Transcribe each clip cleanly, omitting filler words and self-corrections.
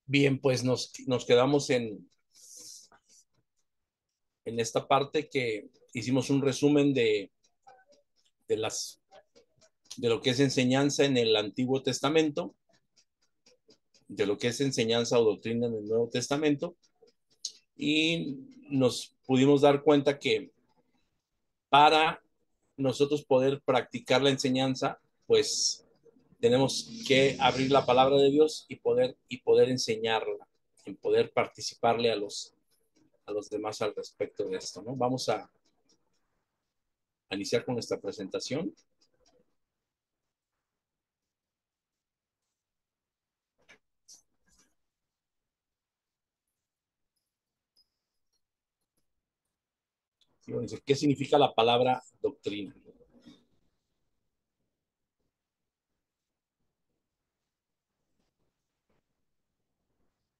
Bien, pues nos quedamos en esta parte que hicimos un resumen de, las, de lo que es enseñanza en el Antiguo Testamento, de lo que es enseñanza o doctrina en el Nuevo Testamento, y nos pudimos dar cuenta que para nosotros poder practicar la enseñanza, pues tenemos que abrir la palabra de Dios y poder enseñarla, y poder participarle a los demás al respecto de esto, ¿no? Vamos a iniciar con nuestra presentación. ¿Qué significa la palabra doctrina?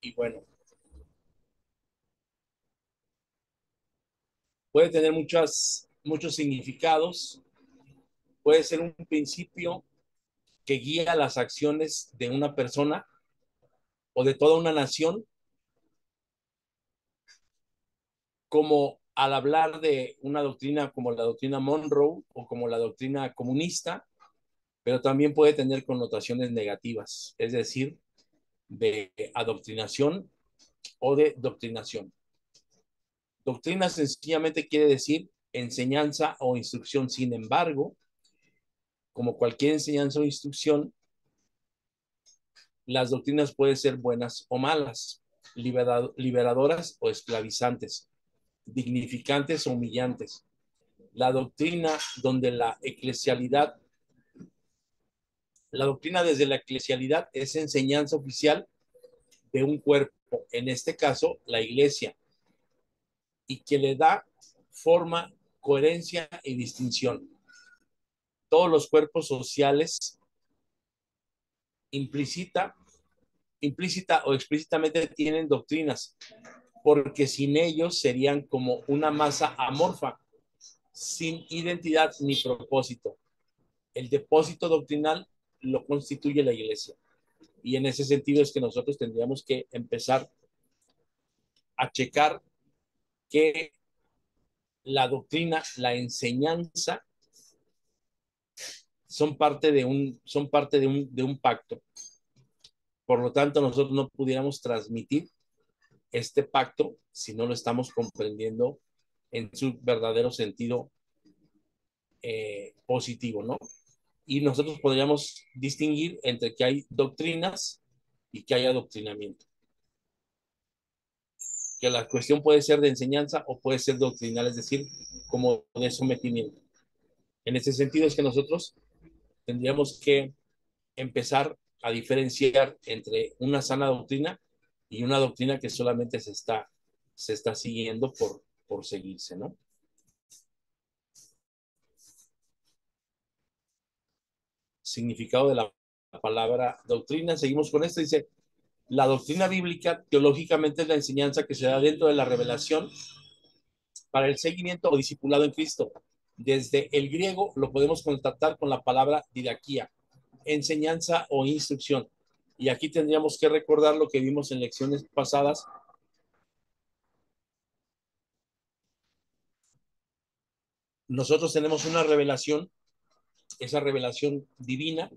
Y bueno, puede tener muchos significados. Puede ser un principio que guía las acciones de una persona o de toda una nación, como al hablar de una doctrina como la doctrina Monroe o como la doctrina comunista, pero también puede tener connotaciones negativas, es decir, de adoctrinación o de doctrinación. Doctrina sencillamente quiere decir enseñanza o instrucción. Sin embargo, como cualquier enseñanza o instrucción, las doctrinas pueden ser buenas o malas, liberadoras o esclavizantes, dignificantes o humillantes. La doctrina donde la doctrina desde la eclesialidad es enseñanza oficial de un cuerpo, en este caso la iglesia, y que le da forma, coherencia y distinción. Todos los cuerpos sociales implícita, implícita o explícitamente tienen doctrinas, porque sin ellos serían como una masa amorfa, sin identidad ni propósito. El depósito doctrinal lo constituye la iglesia. Y en ese sentido es que nosotros tendríamos que empezar a checar que la doctrina, la enseñanza, son parte de un pacto. Por lo tanto, nosotros no pudiéramos transmitir este pacto si no lo estamos comprendiendo en su verdadero sentido positivo, ¿no? Y nosotros podríamos distinguir entre que hay doctrinas y que hay adoctrinamiento. Que la cuestión puede ser de enseñanza o puede ser doctrinal, es decir, como de sometimiento. En ese sentido es que nosotros tendríamos que empezar a diferenciar entre una sana doctrina y una doctrina que solamente se está siguiendo por seguirse, ¿no? Significado de la palabra doctrina. Seguimos con esto. Dice, la doctrina bíblica teológicamente es la enseñanza que se da dentro de la revelación para el seguimiento o discipulado en Cristo. Desde el griego lo podemos contactar con la palabra didaquía, enseñanza o instrucción. Y aquí tendríamos que recordar lo que vimos en lecciones pasadas. Nosotros tenemos una revelación, esa revelación divina,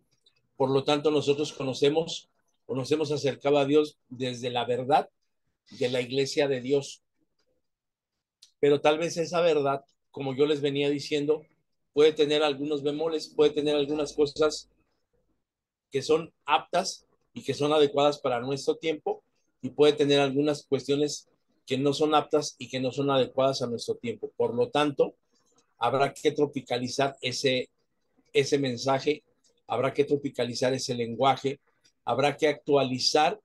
por lo tanto nosotros conocemos o nos hemos acercado a Dios desde la verdad de la iglesia de Dios. Pero tal vez esa verdad, como yo les venía diciendo, puede tener algunos bemoles, puede tener algunas cosas que son aptas y que son adecuadas para nuestro tiempo, y puede tener algunas cuestiones que no son aptas y que no son adecuadas a nuestro tiempo. Por lo tanto, habrá que tropicalizar ese mensaje, habrá que tropicalizar ese lenguaje, habrá que actualizar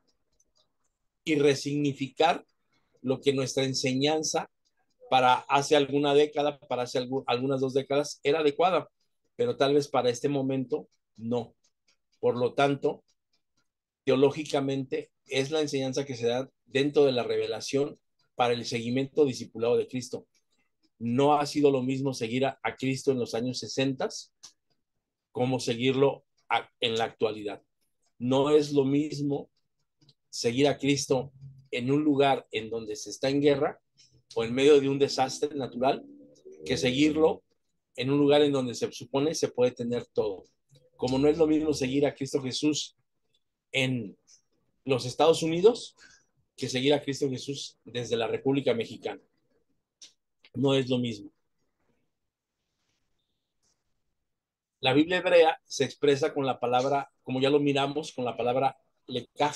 y resignificar lo que nuestra enseñanza para hace alguna década, para hace algunas 2 décadas, era adecuada, pero tal vez para este momento no. Por lo tanto, teológicamente es la enseñanza que se da dentro de la revelación para el seguimiento discipulado de Cristo. No ha sido lo mismo seguir a Cristo en los años 60 como seguirlo en la actualidad. No es lo mismo seguir a Cristo en un lugar en donde se está en guerra o en medio de un desastre natural que seguirlo en un lugar en donde se supone se puede tener todo. Como no es lo mismo seguir a Cristo Jesús en los Estados Unidos que seguir a Cristo Jesús desde la República Mexicana. No es lo mismo. La Biblia hebrea se expresa con la palabra, como ya lo miramos, con la palabra lekaj,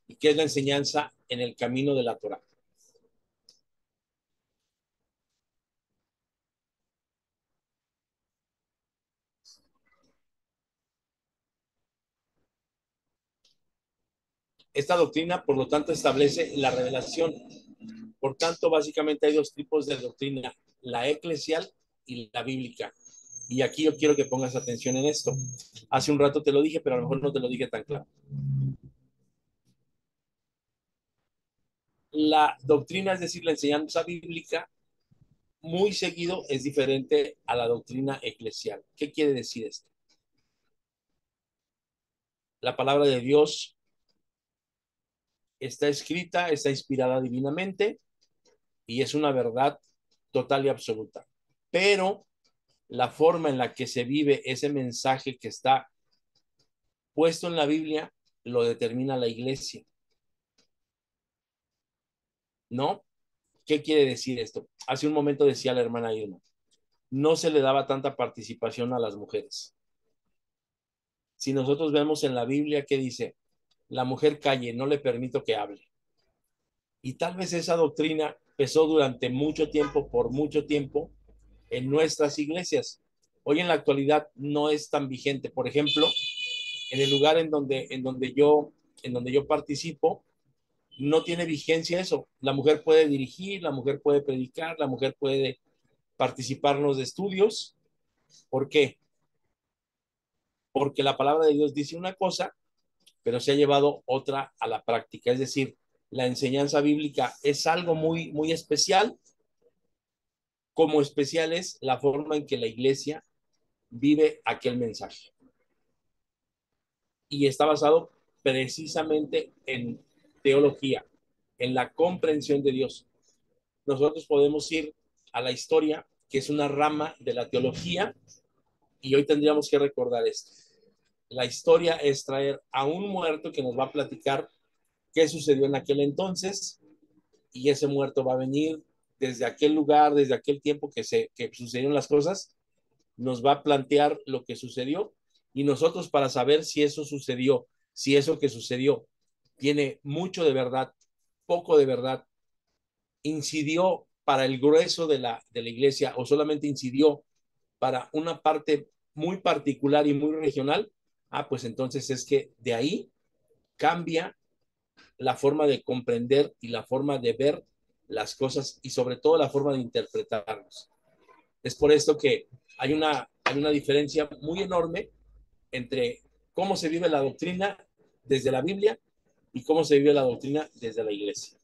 y que es la enseñanza en el camino de la Torah. Esta doctrina, por lo tanto, establece la revelación. Por tanto, básicamente hay dos tipos de doctrina, la eclesial y la bíblica. Y aquí yo quiero que pongas atención en esto. Hace un rato te lo dije, pero a lo mejor no te lo dije tan claro. La doctrina, es decir, la enseñanza bíblica, muy seguido es diferente a la doctrina eclesial. ¿Qué quiere decir esto? La palabra de Dios está escrita, está inspirada divinamente y es una verdad total y absoluta. Pero la forma en la que se vive ese mensaje que está puesto en la Biblia lo determina la iglesia, ¿no? ¿Qué quiere decir esto? Hace un momento decía la hermana Irma, no se le daba tanta participación a las mujeres. Si nosotros vemos en la Biblia que dice, la mujer calle, no le permito que hable. Y tal vez esa doctrina pesó durante mucho tiempo, por mucho tiempo, en nuestras iglesias. Hoy en la actualidad no es tan vigente. Por ejemplo, en el lugar en donde yo participo, no tiene vigencia eso. La mujer puede dirigir, la mujer puede predicar, la mujer puede participar en los estudios. ¿Por qué? Porque la palabra de Dios dice una cosa, pero se ha llevado otra a la práctica. Es decir, la enseñanza bíblica es algo muy, muy especial, como especial es la forma en que la iglesia vive aquel mensaje. Y está basado precisamente en teología, en la comprensión de Dios. Nosotros podemos ir a la historia, que es una rama de la teología, y hoy tendríamos que recordar esto. La historia es traer a un muerto que nos va a platicar qué sucedió en aquel entonces, y ese muerto va a venir desde aquel lugar, desde aquel tiempo que sucedieron las cosas, nos va a plantear lo que sucedió, y nosotros para saber si eso sucedió, si eso que sucedió tiene mucho de verdad, poco de verdad, incidió para el grueso de la iglesia o solamente incidió para una parte muy particular y muy regional, pues entonces es que de ahí cambia la forma de comprender y la forma de ver las cosas y sobre todo la forma de interpretarlos. Es por esto que hay una diferencia muy enorme entre cómo se vive la doctrina desde la Biblia y cómo se vive la doctrina desde la iglesia.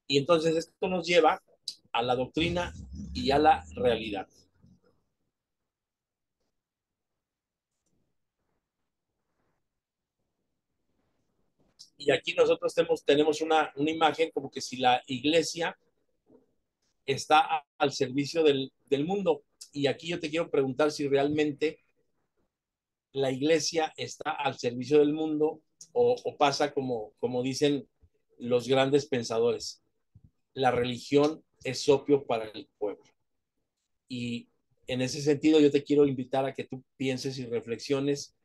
Y entonces esto nos lleva a la doctrina y a la realidad. Y aquí nosotros tenemos una imagen como que si la iglesia está al servicio del mundo. Y aquí yo te quiero preguntar si realmente la iglesia está al servicio del mundo o pasa como dicen los grandes pensadores. La religión es opio para el pueblo. Y en ese sentido yo te quiero invitar a que tú pienses y reflexiones,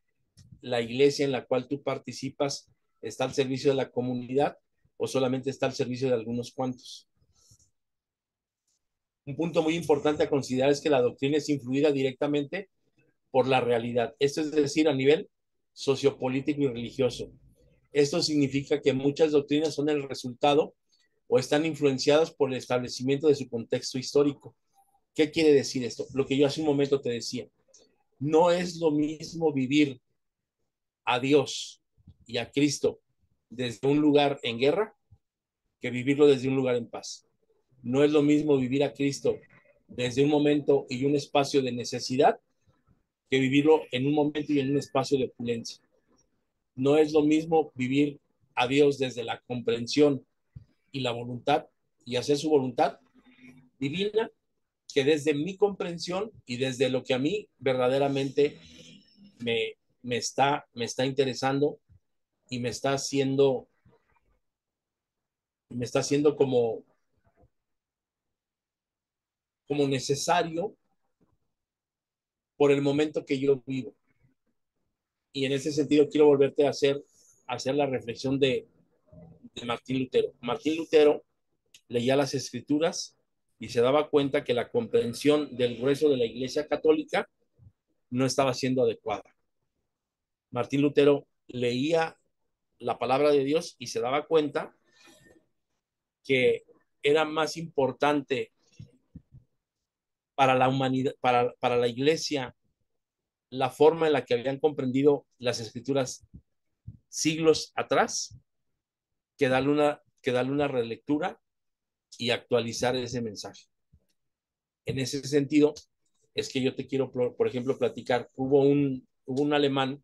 la iglesia en la cual tú participas está al servicio de la comunidad o solamente está al servicio de algunos cuantos. Un punto muy importante a considerar es que la doctrina es influida directamente por la realidad, esto es decir, a nivel sociopolítico y religioso. Esto significa que muchas doctrinas son el resultado o están influenciadas por el establecimiento de su contexto histórico. ¿Qué quiere decir esto? Lo que yo hace un momento te decía. No es lo mismo vivir a Dios y a Cristo desde un lugar en guerra que vivirlo desde un lugar en paz. No es lo mismo vivir a Cristo desde un momento y un espacio de necesidad que vivirlo en un momento y en un espacio de opulencia. No es lo mismo vivir a Dios desde la comprensión y la voluntad y hacer su voluntad divina que desde mi comprensión y desde lo que a mí verdaderamente me está interesando y me está haciendo como necesario por el momento que yo vivo. Y en ese sentido quiero volverte a hacer la reflexión de Martín Lutero. Martín Lutero leía las escrituras y se daba cuenta que la comprensión del grueso de la Iglesia Católica no estaba siendo adecuada. Martín Lutero leía la palabra de Dios y se daba cuenta que era más importante para la humanidad, para la Iglesia, la forma en la que habían comprendido las escrituras siglos atrás, que darle una relectura y actualizar ese mensaje. En ese sentido, es que yo te quiero, por ejemplo, platicar. Hubo un alemán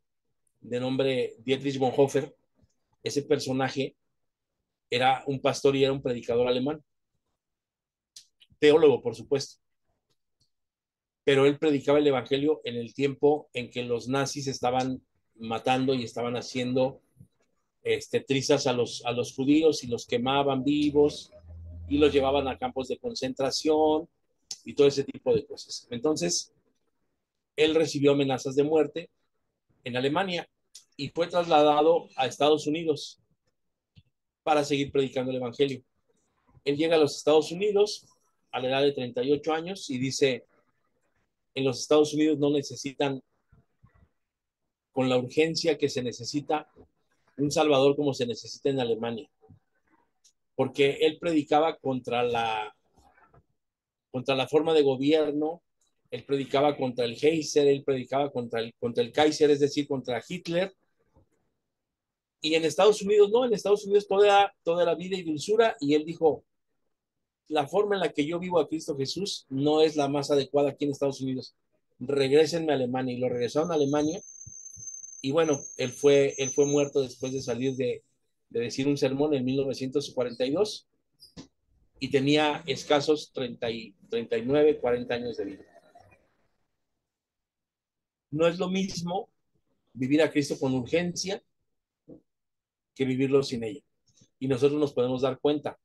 de nombre Dietrich Bonhoeffer. Ese personaje era un pastor y era un predicador alemán, teólogo, por supuesto. Pero él predicaba el evangelio en el tiempo en que los nazis estaban matando y estaban haciendo trizas a los judíos y los quemaban vivos y los llevaban a campos de concentración y todo ese tipo de cosas. Entonces, él recibió amenazas de muerte en Alemania y fue trasladado a Estados Unidos para seguir predicando el evangelio. Él llega a los Estados Unidos a la edad de 38 años y dice, en los Estados Unidos no necesitan con la urgencia que se necesita un Salvador como se necesita en Alemania, porque él predicaba contra la forma de gobierno, él predicaba contra el Kaiser, él predicaba contra el Kaiser, es decir, contra Hitler. Y en Estados Unidos no, en Estados Unidos toda la vida y dulzura, y él dijo, la forma en la que yo vivo a Cristo Jesús no es la más adecuada aquí en Estados Unidos. Regrésenme a Alemania. Y lo regresaron a Alemania. Y bueno, él fue muerto después de salir de decir un sermón en 1942 y tenía escasos 39, 40 años de vida. No es lo mismo vivir a Cristo con urgencia que vivirlo sin ella. Y nosotros nos podemos dar cuenta.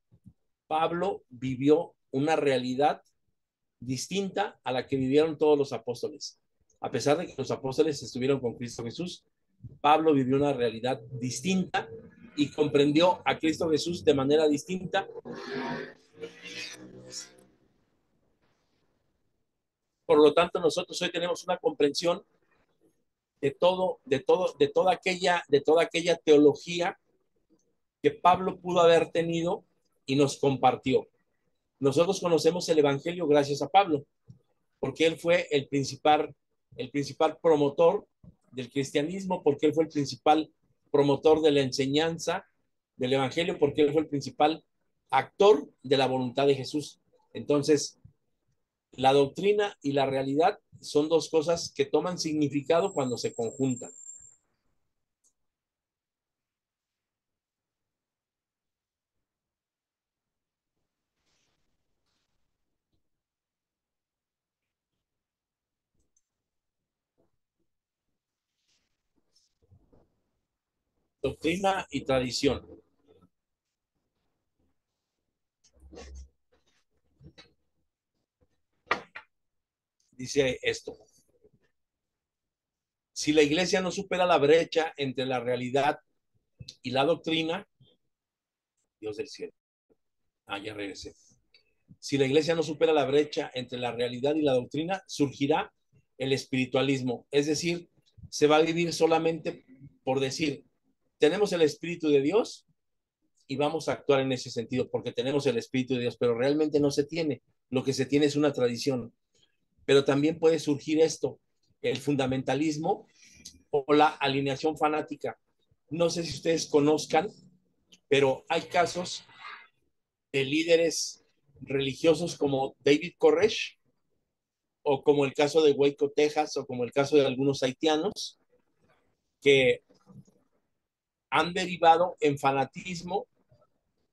Pablo vivió una realidad distinta a la que vivieron todos los apóstoles. A pesar de que los apóstoles estuvieron con Cristo Jesús, Pablo vivió una realidad distinta y comprendió a Cristo Jesús de manera distinta. Por lo tanto, nosotros hoy tenemos una comprensión de toda aquella teología que Pablo pudo haber tenido y nos compartió. Nosotros conocemos el Evangelio gracias a Pablo, porque él fue el principal promotor del cristianismo, porque él fue el principal promotor de la enseñanza del Evangelio, porque él fue el principal actor de la voluntad de Jesús. Entonces, la doctrina y la realidad son dos cosas que toman significado cuando se conjuntan. Doctrina y tradición. Dice esto. Si la iglesia no supera la brecha entre la realidad y la doctrina, Dios del cielo. Ya regresé. Si la iglesia no supera la brecha entre la realidad y la doctrina, surgirá el espiritualismo. Es decir, se va a vivir solamente por decir, tenemos el Espíritu de Dios y vamos a actuar en ese sentido, porque tenemos el Espíritu de Dios, pero realmente no se tiene. Lo que se tiene es una tradición. Pero también puede surgir esto, el fundamentalismo o la alineación fanática. No sé si ustedes conozcan, pero hay casos de líderes religiosos como David Koresh, o como el caso de Waco, Texas, o como el caso de algunos haitianos que han derivado en fanatismo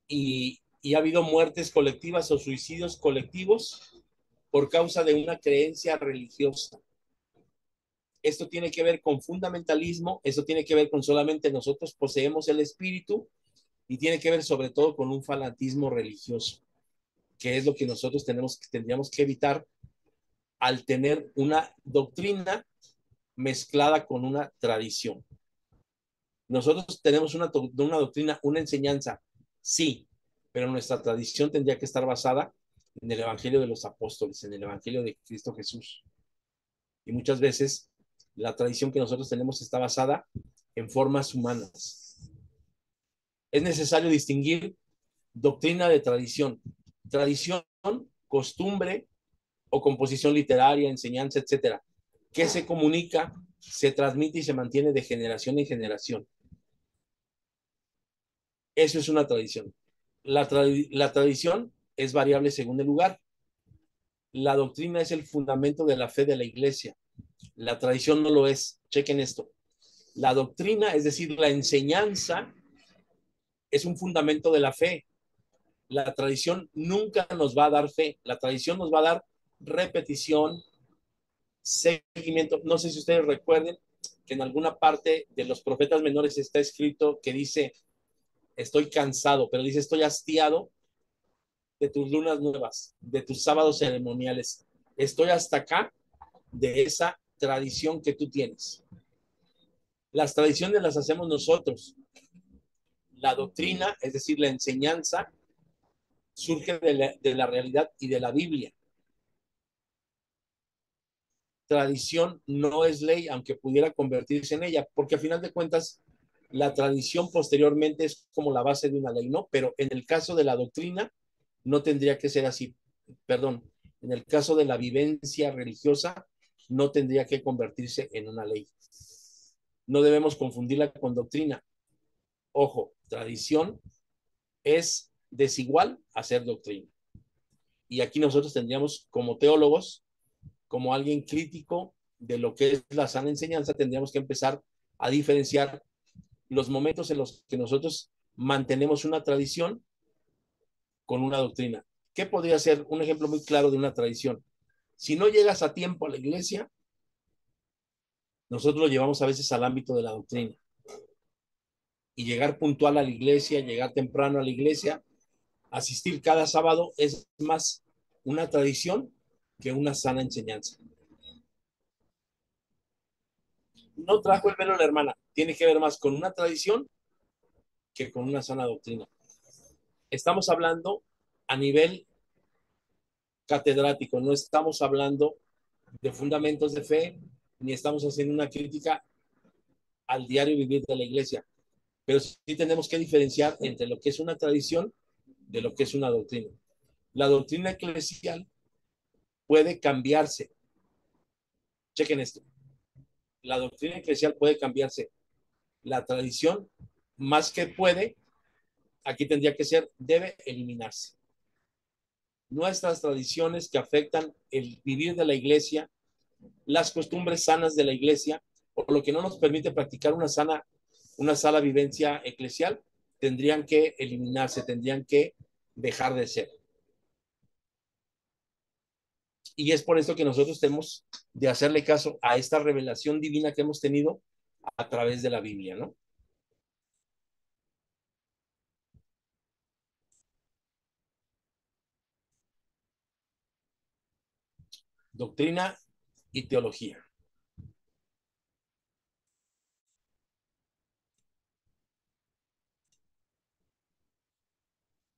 y ha habido muertes colectivas o suicidios colectivos por causa de una creencia religiosa. Esto tiene que ver con fundamentalismo, esto tiene que ver con solamente nosotros poseemos el espíritu y tiene que ver sobre todo con un fanatismo religioso, que es lo que nosotros tendríamos que evitar al tener una doctrina mezclada con una tradición. Nosotros tenemos una doctrina, una enseñanza, sí, pero nuestra tradición tendría que estar basada en el Evangelio de los Apóstoles, en el Evangelio de Cristo Jesús. Y muchas veces la tradición que nosotros tenemos está basada en formas humanas. Es necesario distinguir doctrina de tradición. Tradición, costumbre o composición literaria, enseñanza, etcétera, que se comunica, se transmite y se mantiene de generación en generación. Eso es una tradición. La tradición es variable según el lugar. La doctrina es el fundamento de la fe de la iglesia. La tradición no lo es. Chequen esto. La doctrina, es decir, la enseñanza, es un fundamento de la fe. La tradición nunca nos va a dar fe. La tradición nos va a dar repetición, seguimiento. No sé si ustedes recuerden que en alguna parte de los profetas menores está escrito que dice, estoy cansado, pero dice, estoy hastiado de tus lunas nuevas, de tus sábados ceremoniales. Estoy hasta acá de esa tradición que tú tienes. Las tradiciones las hacemos nosotros. La doctrina, es decir, la enseñanza, surge de la realidad y de la Biblia. Tradición no es ley, aunque pudiera convertirse en ella, porque a final de cuentas, la tradición posteriormente es como la base de una ley, ¿no? Pero en el caso de la doctrina, no tendría que ser así. Perdón, en el caso de la vivencia religiosa, no tendría que convertirse en una ley. No debemos confundirla con doctrina. Ojo, tradición es desigual a ser doctrina. Y aquí nosotros tendríamos como teólogos, como alguien crítico de lo que es la sana enseñanza, tendríamos que empezar a diferenciar los momentos en los que nosotros mantenemos una tradición con una doctrina. ¿Qué podría ser un ejemplo muy claro de una tradición? Si no llegas a tiempo a la iglesia, nosotros lo llevamos a veces al ámbito de la doctrina. Y llegar puntual a la iglesia, llegar temprano a la iglesia, asistir cada sábado es más una tradición que una sana enseñanza. No trajo el velo la hermana, tiene que ver más con una tradición que con una sana doctrina. Estamos hablando a nivel catedrático, no estamos hablando de fundamentos de fe, ni estamos haciendo una crítica al diario vivir de la iglesia, pero sí tenemos que diferenciar entre lo que es una tradición de lo que es una doctrina. La doctrina eclesial puede cambiarse. Chequen esto. La doctrina eclesial puede cambiarse. La tradición, más que puede, aquí tendría que ser, debe eliminarse. Nuestras tradiciones que afectan el vivir de la iglesia, las costumbres sanas de la iglesia, o lo que no nos permite practicar una sana vivencia eclesial, tendrían que eliminarse, tendrían que dejar de ser. Y es por esto que nosotros tenemos de hacerle caso a esta revelación divina que hemos tenido a través de la Biblia, ¿no? Doctrina y teología.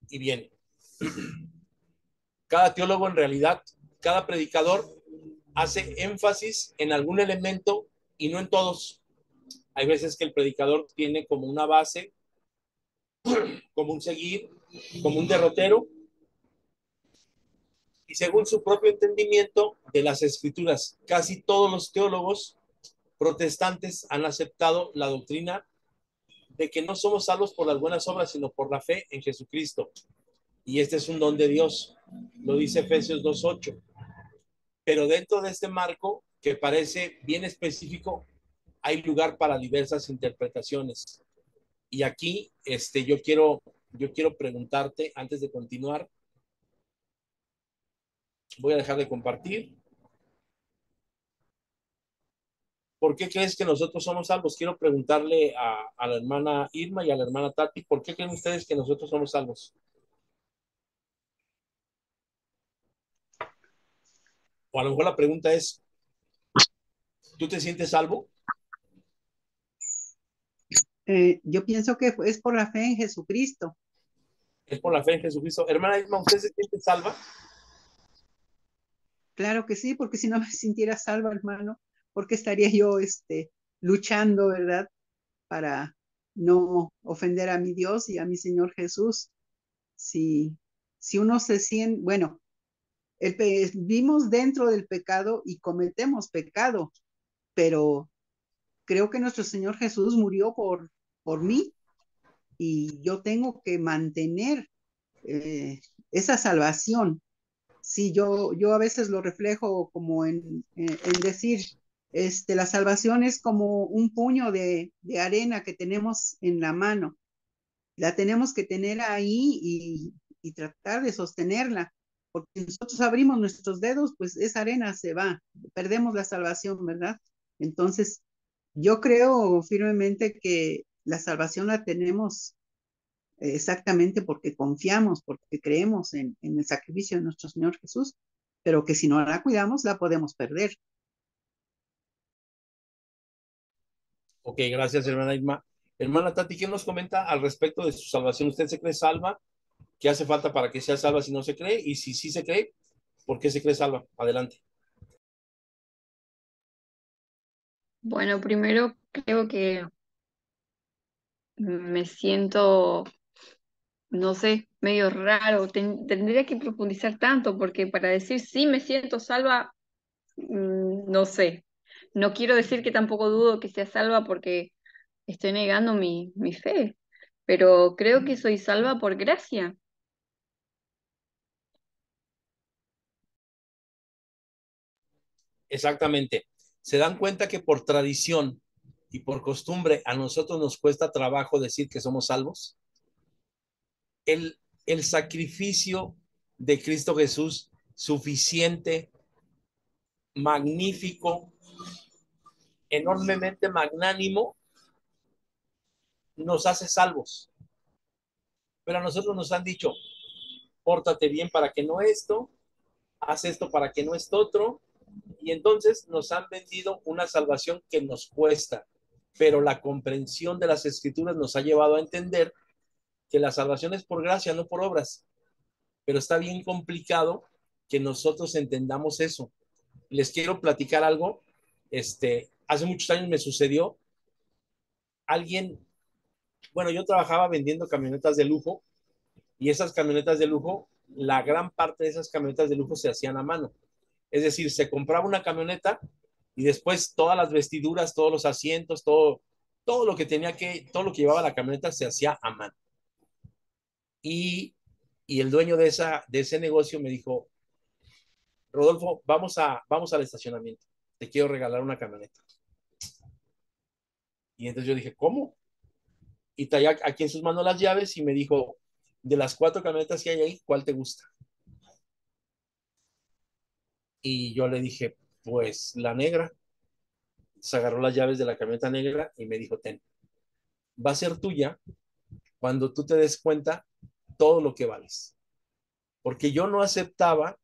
Y bien, cada teólogo en realidad, cada predicador hace énfasis en algún elemento y no en todos. Hay veces que el predicador tiene como una base, como un seguir, como un derrotero, y según su propio entendimiento de las escrituras. Casi todos los teólogos protestantes han aceptado la doctrina de que no somos salvos por las buenas obras, sino por la fe en Jesucristo. Y este es un don de Dios. Lo dice Efesios 2:8. pero dentro de este marco que parece bien específico, hay lugar para diversas interpretaciones. Y aquí yo quiero preguntarte, antes de continuar, voy a dejar de compartir. ¿Por qué crees que nosotros somos salvos? Quiero preguntarle a la hermana Irma y a la hermana Tati, ¿por qué creen ustedes que nosotros somos salvos? O a lo mejor la pregunta es, ¿tú te sientes salvo? Yo pienso que es por la fe en Jesucristo. Es por la fe en Jesucristo. Hermana Irma, ¿usted se siente salva? Claro que sí, porque si no me sintiera salva, hermano, ¿por qué estaría yo luchando, verdad, para no ofender a mi Dios y a mi Señor Jesús? Si, si uno se siente, bueno, vivimos dentro del pecado y cometemos pecado, pero creo que nuestro Señor Jesús murió por mí y yo tengo que mantener eh, esa salvación. Sí, yo a veces lo reflejo como en decir, la salvación es como un puño de arena que tenemos en la mano. La tenemos que tener ahí y tratar de sostenerla, porque si nosotros abrimos nuestros dedos, pues esa arena se va, perdemos la salvación, ¿verdad? Entonces, yo creo firmemente que la salvación la tenemos exactamente porque confiamos, porque creemos en el sacrificio de nuestro Señor Jesús, pero que si no la cuidamos, la podemos perder. Ok, gracias, hermana Irma. Hermana Tati, ¿qué nos comenta al respecto de su salvación? ¿Usted se cree salva? ¿Qué hace falta para que sea salva si no se cree? Y si sí se cree, ¿por qué se cree salva? Adelante. Bueno, primero creo que me siento, no sé, medio raro. Tendría que profundizar tanto porque para decir sí me siento salva, no sé. No quiero decir que tampoco dudo que sea salva porque estoy negando mi fe, pero creo que soy salva por gracia. Exactamente. ¿Se dan cuenta que por tradición y por costumbre a nosotros nos cuesta trabajo decir que somos salvos? El, el sacrificio de Cristo Jesús, suficiente, magnífico, enormemente magnánimo, nos hace salvos. Pero a nosotros nos han dicho, pórtate bien para que no esto, haz esto para que no esto otro, y entonces nos han vendido una salvación que nos cuesta, pero la comprensión de las escrituras nos ha llevado a entender que la salvación es por gracia, no por obras, pero está bien complicado que nosotros entendamos eso. Les quiero platicar algo. Hace muchos años me sucedió, alguien, bueno, yo trabajaba vendiendo camionetas de lujo y esas camionetas de lujo, la gran parte de esas camionetas de lujo se hacían a mano. Es decir, se compraba una camioneta y después todas las vestiduras, todos los asientos, todo lo que tenía que, todo lo que llevaba la camioneta se hacía a mano. Y, y el dueño de ese negocio me dijo, Rodolfo, vamos al estacionamiento. Te quiero regalar una camioneta. Y entonces yo dije, ¿cómo? Y traía aquí en sus manos las llaves y me dijo, de las 4 camionetas que hay ahí, ¿cuál te gusta? Y yo le dije, pues la negra. Se agarró las llaves de la camioneta negra y me dijo, ten, va a ser tuya cuando tú te des cuenta todo lo que vales. Porque yo no aceptaba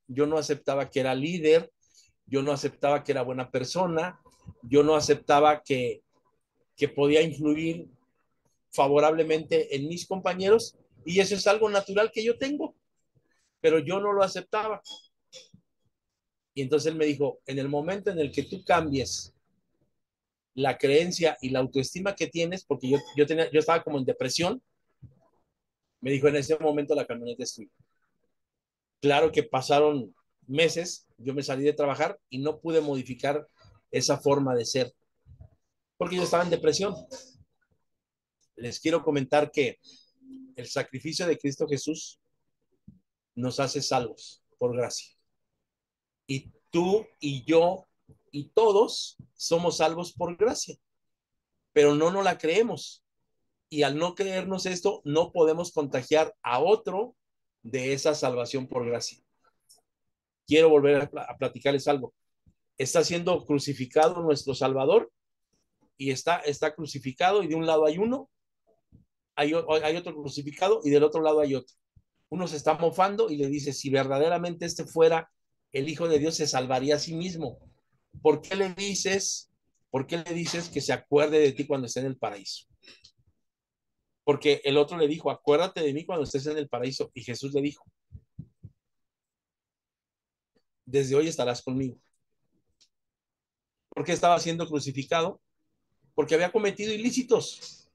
que era líder, yo no aceptaba que era buena persona, yo no aceptaba que podía influir favorablemente en mis compañeros y eso es algo natural que yo tengo, pero yo no lo aceptaba. Y entonces él me dijo, en el momento en el que tú cambies la creencia y la autoestima que tienes, porque yo estaba como en depresión, me dijo, en ese momento la camioneta es tuya. Claro que pasaron meses, yo me salí de trabajar y no pude modificar esa forma de ser, porque yo estaba en depresión. Les quiero comentar que el sacrificio de Cristo Jesús nos hace salvos por gracia. Y tú y yo y todos somos salvos por gracia, pero no nos la creemos. Y al no creernos esto, no podemos contagiar a otro de esa salvación por gracia. Quiero volver a platicarles algo. Está siendo crucificado nuestro Salvador y está crucificado y de un lado hay uno, hay otro crucificado y del otro lado hay otro. Uno se está mofando y le dice, si verdaderamente este fuera el Hijo de Dios, se salvaría a sí mismo. ¿Por qué le dices que se acuerde de ti cuando esté en el paraíso? Porque el otro le dijo, acuérdate de mí cuando estés en el paraíso. Y Jesús le dijo, desde hoy estarás conmigo. ¿Por qué estaba siendo crucificado? Porque había cometido ilícitos.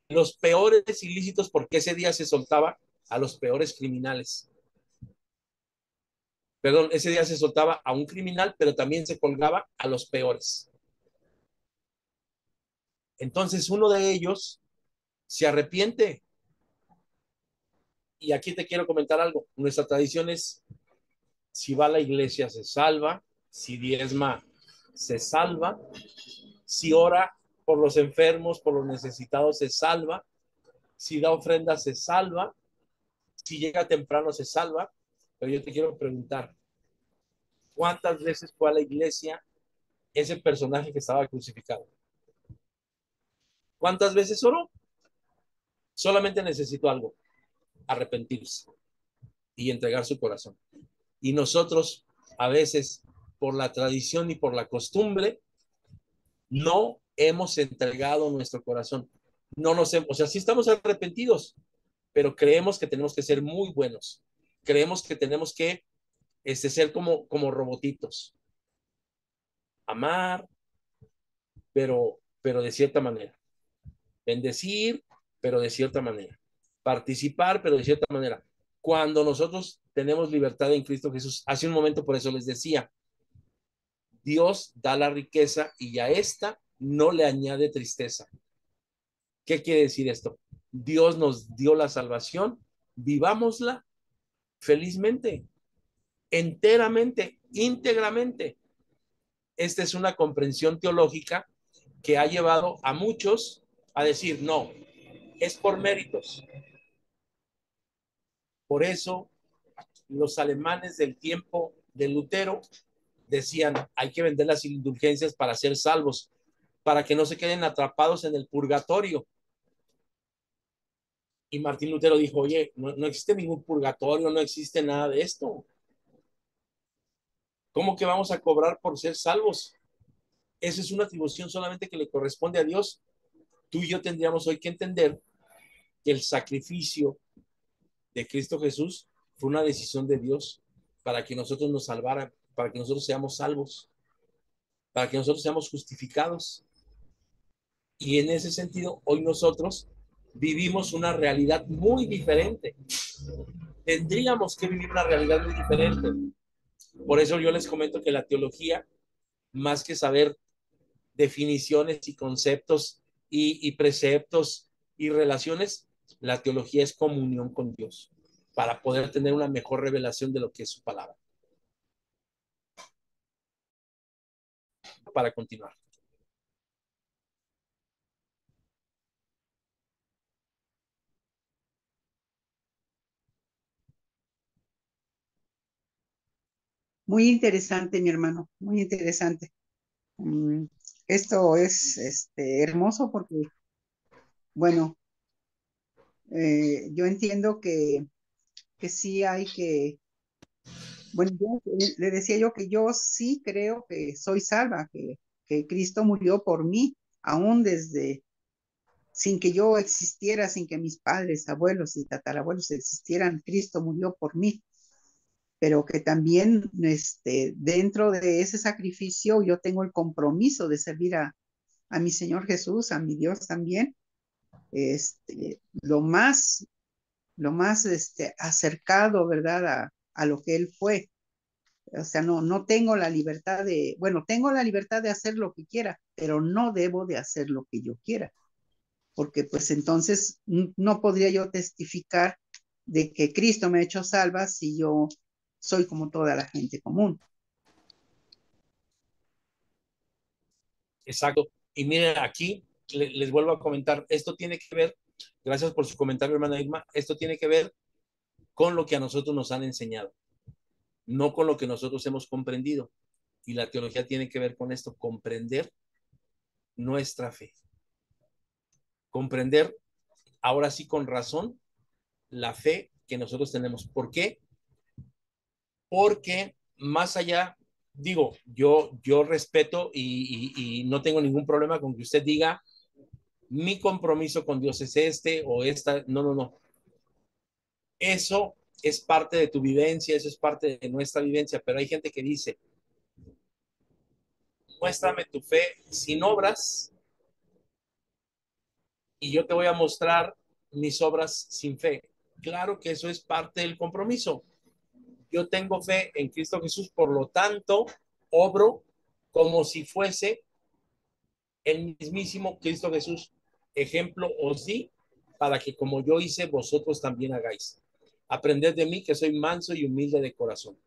Los peores ilícitos, porque ese día se soltaba a los peores criminales. Perdón, ese día se soltaba a un criminal, pero también se colgaba a los peores. Entonces uno de ellos se arrepiente. Y aquí te quiero comentar algo. Nuestra tradición es, si va a la iglesia se salva, si diezma se salva, si ora por los enfermos, por los necesitados se salva, si da ofrenda se salva, si llega temprano se salva. Pero yo te quiero preguntar, ¿cuántas veces fue a la iglesia ese personaje que estaba crucificado? ¿Cuántas veces oró? Solamente necesitó algo, arrepentirse y entregar su corazón. Y nosotros, a veces, por la tradición y por la costumbre, no hemos entregado nuestro corazón. No nos hemos, o sea, sí estamos arrepentidos, pero creemos que tenemos que ser muy buenos. Creemos que tenemos que ser como robotitos. Amar, pero de cierta manera. Bendecir, pero de cierta manera. Participar, pero de cierta manera. Cuando nosotros tenemos libertad en Cristo Jesús, hace un momento por eso les decía, Dios da la riqueza y a esta no le añade tristeza. ¿Qué quiere decir esto? Dios nos dio la salvación, vivámosla felizmente, enteramente, íntegramente. Esta es una comprensión teológica que ha llevado a muchos a decir, no, es por méritos. Por eso los alemanes del tiempo de Lutero decían, hay que vender las indulgencias para ser salvos, para que no se queden atrapados en el purgatorio. Y Martín Lutero dijo, oye, no existe ningún purgatorio, no existe nada de esto. ¿Cómo que vamos a cobrar por ser salvos? Esa es una atribución solamente que le corresponde a Dios. Tú y yo tendríamos hoy que entender que el sacrificio de Cristo Jesús fue una decisión de Dios para que nosotros nos salvaran, para que nosotros seamos salvos, para que nosotros seamos justificados. Y en ese sentido, hoy nosotros vivimos una realidad muy diferente. Tendríamos que vivir una realidad muy diferente. Por eso yo les comento que la teología, más que saber definiciones y conceptos y preceptos y relaciones, la teología es comunión con Dios para poder tener una mejor revelación de lo que es su palabra. Para continuar. Muy interesante, mi hermano, muy interesante. Mm, Esto es hermoso porque, bueno, yo entiendo que sí hay que, bueno, le decía yo que yo sí creo que soy salva, que Cristo murió por mí, aún desde, sin que yo existiera, sin que mis padres, abuelos y tatarabuelos existieran, Cristo murió por mí, pero que también dentro de ese sacrificio yo tengo el compromiso de servir a mi Señor Jesús, a mi Dios también, lo más acercado, ¿verdad? A lo que Él fue. O sea, no tengo la libertad de, bueno, tengo la libertad de hacer lo que quiera, pero no debo de hacer lo que yo quiera, porque pues entonces no podría yo testificar de que Cristo me ha hecho salva si yo soy como toda la gente común. Exacto. Y miren, aquí les vuelvo a comentar, esto tiene que ver, gracias por su comentario, hermana Irma, esto tiene que ver con lo que a nosotros nos han enseñado, no con lo que nosotros hemos comprendido. Y la teología tiene que ver con esto, comprender nuestra fe, comprender ahora sí con razón la fe que nosotros tenemos. ¿Por qué? Porque más allá, digo, yo respeto y no tengo ningún problema con que usted diga, mi compromiso con Dios es este o esta. No, no, no. Eso es parte de tu vivencia, eso es parte de nuestra vivencia, pero hay gente que dice, muéstrame tu fe sin obras y yo te voy a mostrar mis obras sin fe. Claro que eso es parte del compromiso. Yo tengo fe en Cristo Jesús, por lo tanto, obro como si fuese el mismísimo Cristo Jesús. Ejemplo os di para que como yo hice, vosotros también hagáis. Aprended de mí que soy manso y humilde de corazón.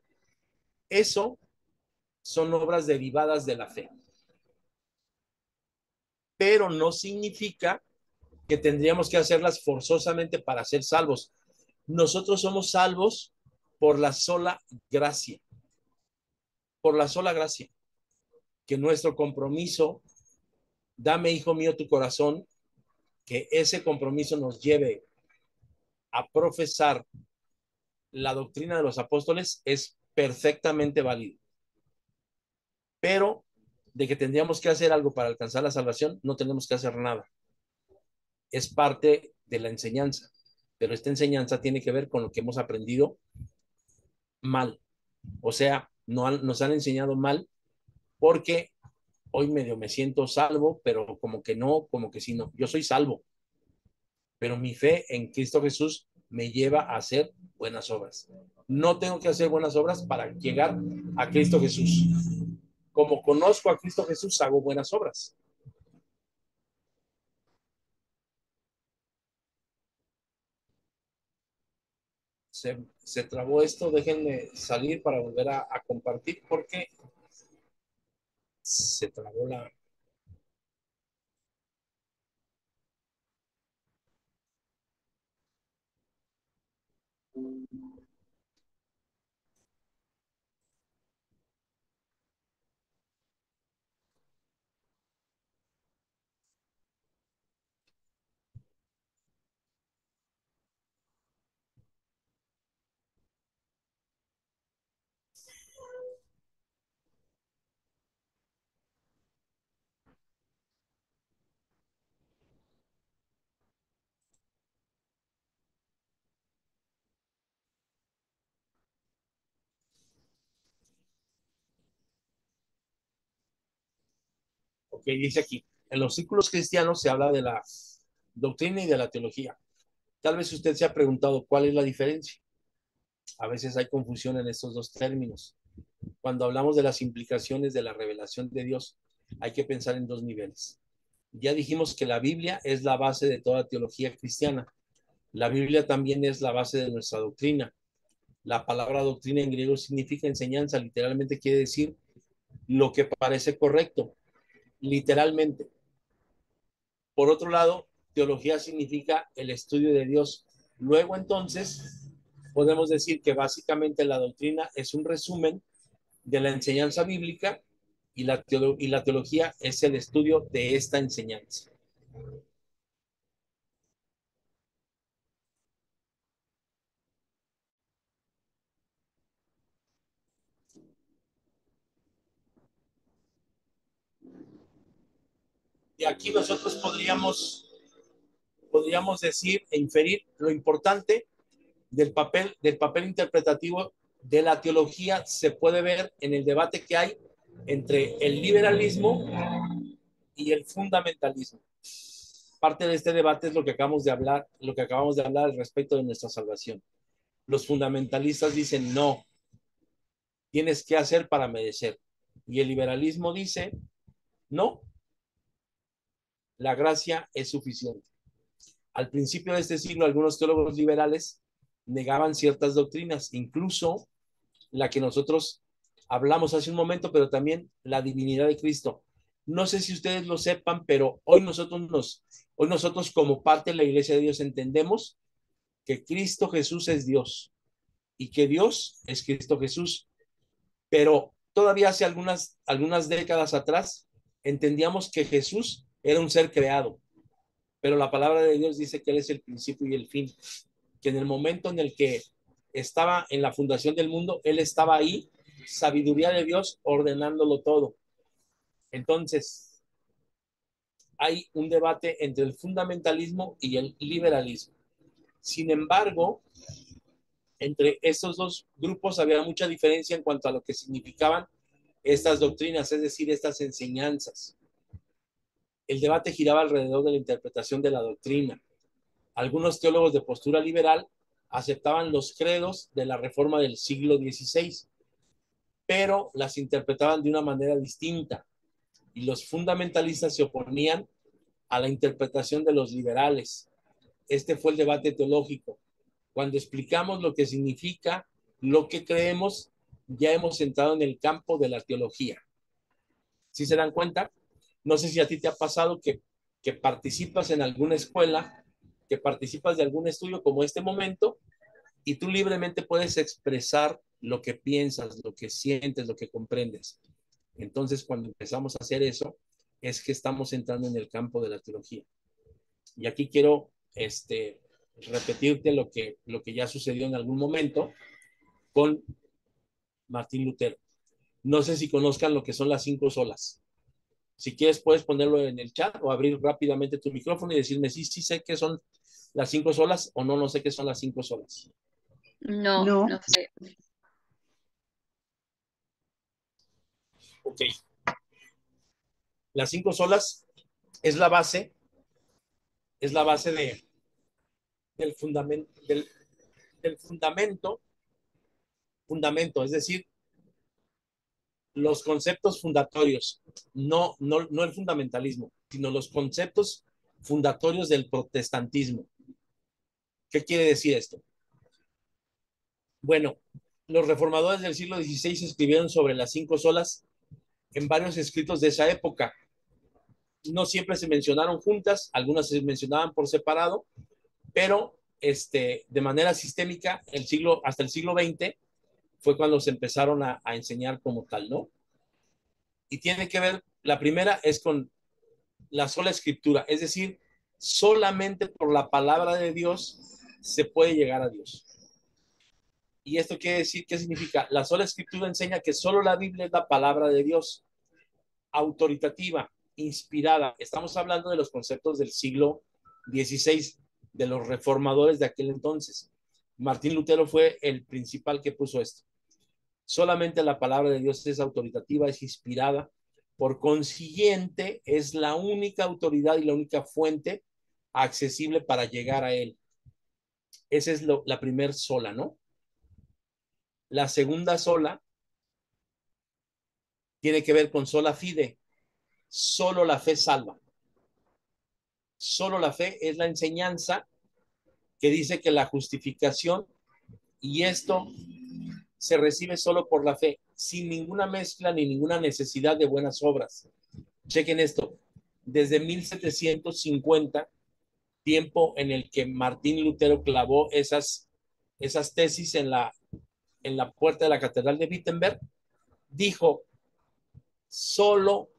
Eso son obras derivadas de la fe. Pero no significa que tendríamos que hacerlas forzosamente para ser salvos. Nosotros somos salvos por la sola gracia, por la sola gracia, que nuestro compromiso, dame, hijo mío, tu corazón, que ese compromiso nos lleve a profesar la doctrina de los apóstoles es perfectamente válido. Pero de que tendríamos que hacer algo para alcanzar la salvación, no tenemos que hacer nada. Es parte de la enseñanza, pero esta enseñanza tiene que ver con lo que hemos aprendido mal. O sea, nos han enseñado mal porque hoy medio me siento salvo, pero como que no, como que sí, no. Yo soy salvo, pero mi fe en Cristo Jesús me lleva a hacer buenas obras. No tengo que hacer buenas obras para llegar a Cristo Jesús. Como conozco a Cristo Jesús, hago buenas obras. Se trabó esto, déjenme salir para volver a compartir porque se trabó la... Ok, dice aquí, en los círculos cristianos se habla de la doctrina y de la teología. Tal vez usted se ha preguntado cuál es la diferencia. A veces hay confusión en estos dos términos. Cuando hablamos de las implicaciones de la revelación de Dios, hay que pensar en dos niveles. Ya dijimos que la Biblia es la base de toda teología cristiana. La Biblia también es la base de nuestra doctrina. La palabra doctrina en griego significa enseñanza, literalmente quiere decir lo que parece correcto, literalmente. Por otro lado, teología significa el estudio de Dios. Luego entonces podemos decir que básicamente la doctrina es un resumen de la enseñanza bíblica y la teología es el estudio de esta enseñanza. Y aquí nosotros podríamos decir e inferir lo importante del papel interpretativo de la teología se puede ver en el debate que hay entre el liberalismo y el fundamentalismo. Parte de este debate es lo que acabamos de hablar al respecto de nuestra salvación. Los fundamentalistas dicen no, tienes que hacer para merecer. Y el liberalismo dice no, la gracia es suficiente. Al principio de este siglo, algunos teólogos liberales negaban ciertas doctrinas, incluso la que nosotros hablamos hace un momento, pero también la divinidad de Cristo. No sé si ustedes lo sepan, pero hoy nosotros como parte de la Iglesia de Dios entendemos que Cristo Jesús es Dios y que Dios es Cristo Jesús. Pero todavía hace algunas décadas atrás entendíamos que Jesús era un ser creado, pero la palabra de Dios dice que Él es el principio y el fin, que en el momento en el que estaba en la fundación del mundo, Él estaba ahí, sabiduría de Dios, ordenándolo todo. Entonces, hay un debate entre el fundamentalismo y el liberalismo. Sin embargo, entre estos dos grupos había mucha diferencia en cuanto a lo que significaban estas doctrinas, es decir, estas enseñanzas. El debate giraba alrededor de la interpretación de la doctrina. Algunos teólogos de postura liberal aceptaban los credos de la Reforma del siglo XVI, pero las interpretaban de una manera distinta, y los fundamentalistas se oponían a la interpretación de los liberales. Este fue el debate teológico. Cuando explicamos lo que significa lo que creemos, ya hemos entrado en el campo de la teología. ¿Sí se dan cuenta? No sé si a ti te ha pasado que participas en alguna escuela, que participas de algún estudio como este momento, y tú libremente puedes expresar lo que piensas, lo que sientes, lo que comprendes. Entonces, cuando empezamos a hacer eso, es que estamos entrando en el campo de la teología. Y aquí quiero repetirte lo que ya sucedió en algún momento con Martín Lutero. No sé si conozcan lo que son las 5 solas. Si quieres, puedes ponerlo en el chat o abrir rápidamente tu micrófono y decirme sí, sí sé qué son las 5 solas o no, no sé qué son las 5 solas. No, No, no sé. Ok. Las 5 solas es la base, del fundamento, del fundamento, es decir, los conceptos fundatorios, no el fundamentalismo, sino los conceptos fundatorios del protestantismo. ¿Qué quiere decir esto? Bueno, los reformadores del siglo XVI escribieron sobre las 5 solas en varios escritos de esa época. No siempre se mencionaron juntas, algunas se mencionaban por separado, pero de manera sistémica, hasta el siglo XX fue cuando se empezaron a enseñar como tal, ¿no? Y tiene que ver, la primera es con la sola escritura, es decir, solamente por la palabra de Dios se puede llegar a Dios. Y esto quiere decir, ¿qué significa? La sola escritura enseña que solo la Biblia es la palabra de Dios, autoritativa, inspirada. Estamos hablando de los conceptos del siglo XVI, de los reformadores de aquel entonces. Martín Lutero fue el principal que puso esto. Solamente la palabra de Dios es autoritativa, es inspirada. Por consiguiente, es la única autoridad y la única fuente accesible para llegar a él. Esa es la primer sola, ¿no? La segunda sola tiene que ver con sola fide. Solo la fe salva. Solo la fe es la enseñanza que dice que la justificación y esto se recibe solo por la fe, sin ninguna mezcla ni ninguna necesidad de buenas obras. Chequen esto. Desde 1750, tiempo en el que Martín Lutero clavó esas tesis en la puerta de la Catedral de Wittenberg, dijo, solo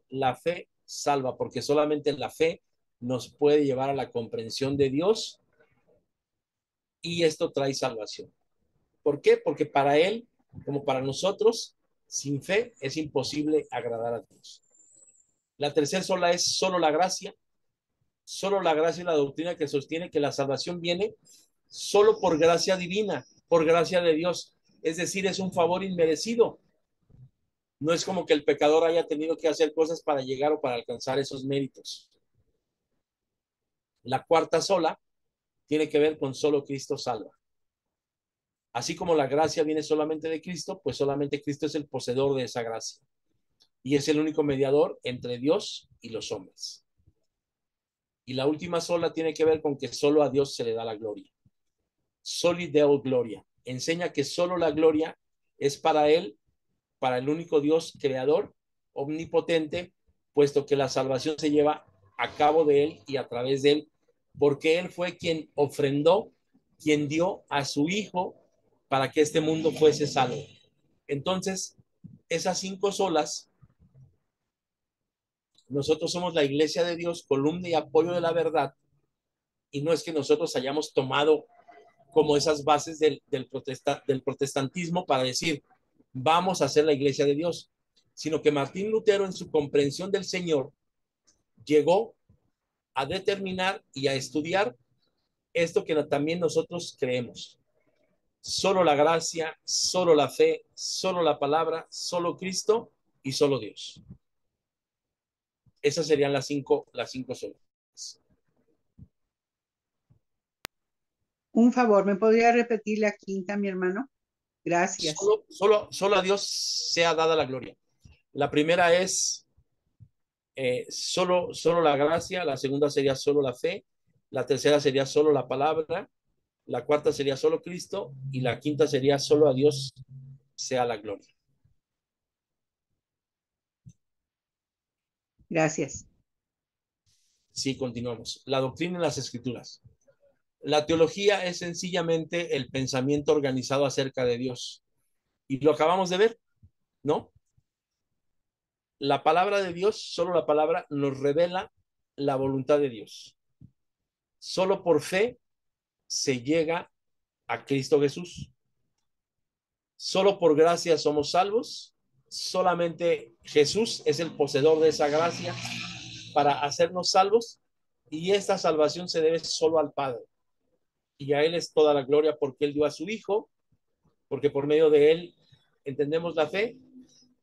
la fe salva, porque solamente la fe nos puede llevar a la comprensión de Dios y esto trae salvación. ¿Por qué? Porque para él, como para nosotros, sin fe es imposible agradar a Dios. La tercera sola es solo la gracia. Solo la gracia y la doctrina que sostiene que la salvación viene solo por gracia divina, por gracia de Dios. Es decir, es un favor inmerecido. No es como que el pecador haya tenido que hacer cosas para llegar o para alcanzar esos méritos. La cuarta sola tiene que ver con solo Cristo salva. Así como la gracia viene solamente de Cristo, pues solamente Cristo es el poseedor de esa gracia. Y es el único mediador entre Dios y los hombres. Y la última sola tiene que ver con que solo a Dios se le da la gloria. Soli Deo Gloria. Enseña que solo la gloria es para él, para el único Dios creador, omnipotente, puesto que la salvación se lleva a cabo de él y a través de él, porque él fue quien ofrendó, quien dio a su hijo para que este mundo fuese salvo. Entonces, esas 5 solas, nosotros somos la iglesia de Dios, columna y apoyo de la verdad, y no es que nosotros hayamos tomado como esas bases del protestantismo para decir, vamos a ser la iglesia de Dios, sino que Martín Lutero en su comprensión del Señor llegó a determinar y a estudiar esto que también nosotros creemos. Solo la gracia, solo la fe, solo la palabra, solo Cristo y solo Dios. Esas serían las cinco solas. Un favor, ¿me podría repetir la quinta, mi hermano? Gracias. Solo a Dios sea dada la gloria. La primera es solo la gracia, la segunda sería solo la fe, la tercera sería solo la palabra, la cuarta sería solo Cristo y la quinta sería solo a Dios sea la gloria. Gracias. Sí, continuamos. La doctrina en las escrituras. La teología es sencillamente el pensamiento organizado acerca de Dios. Y lo acabamos de ver, ¿no? La palabra de Dios, solo la palabra, nos revela la voluntad de Dios. Solo por fe se llega a Cristo Jesús. Solo por gracia somos salvos. Solamente Jesús es el poseedor de esa gracia para hacernos salvos. Y esta salvación se debe solo al Padre. Y a Él es toda la gloria porque Él dio a su Hijo, porque por medio de Él entendemos la fe,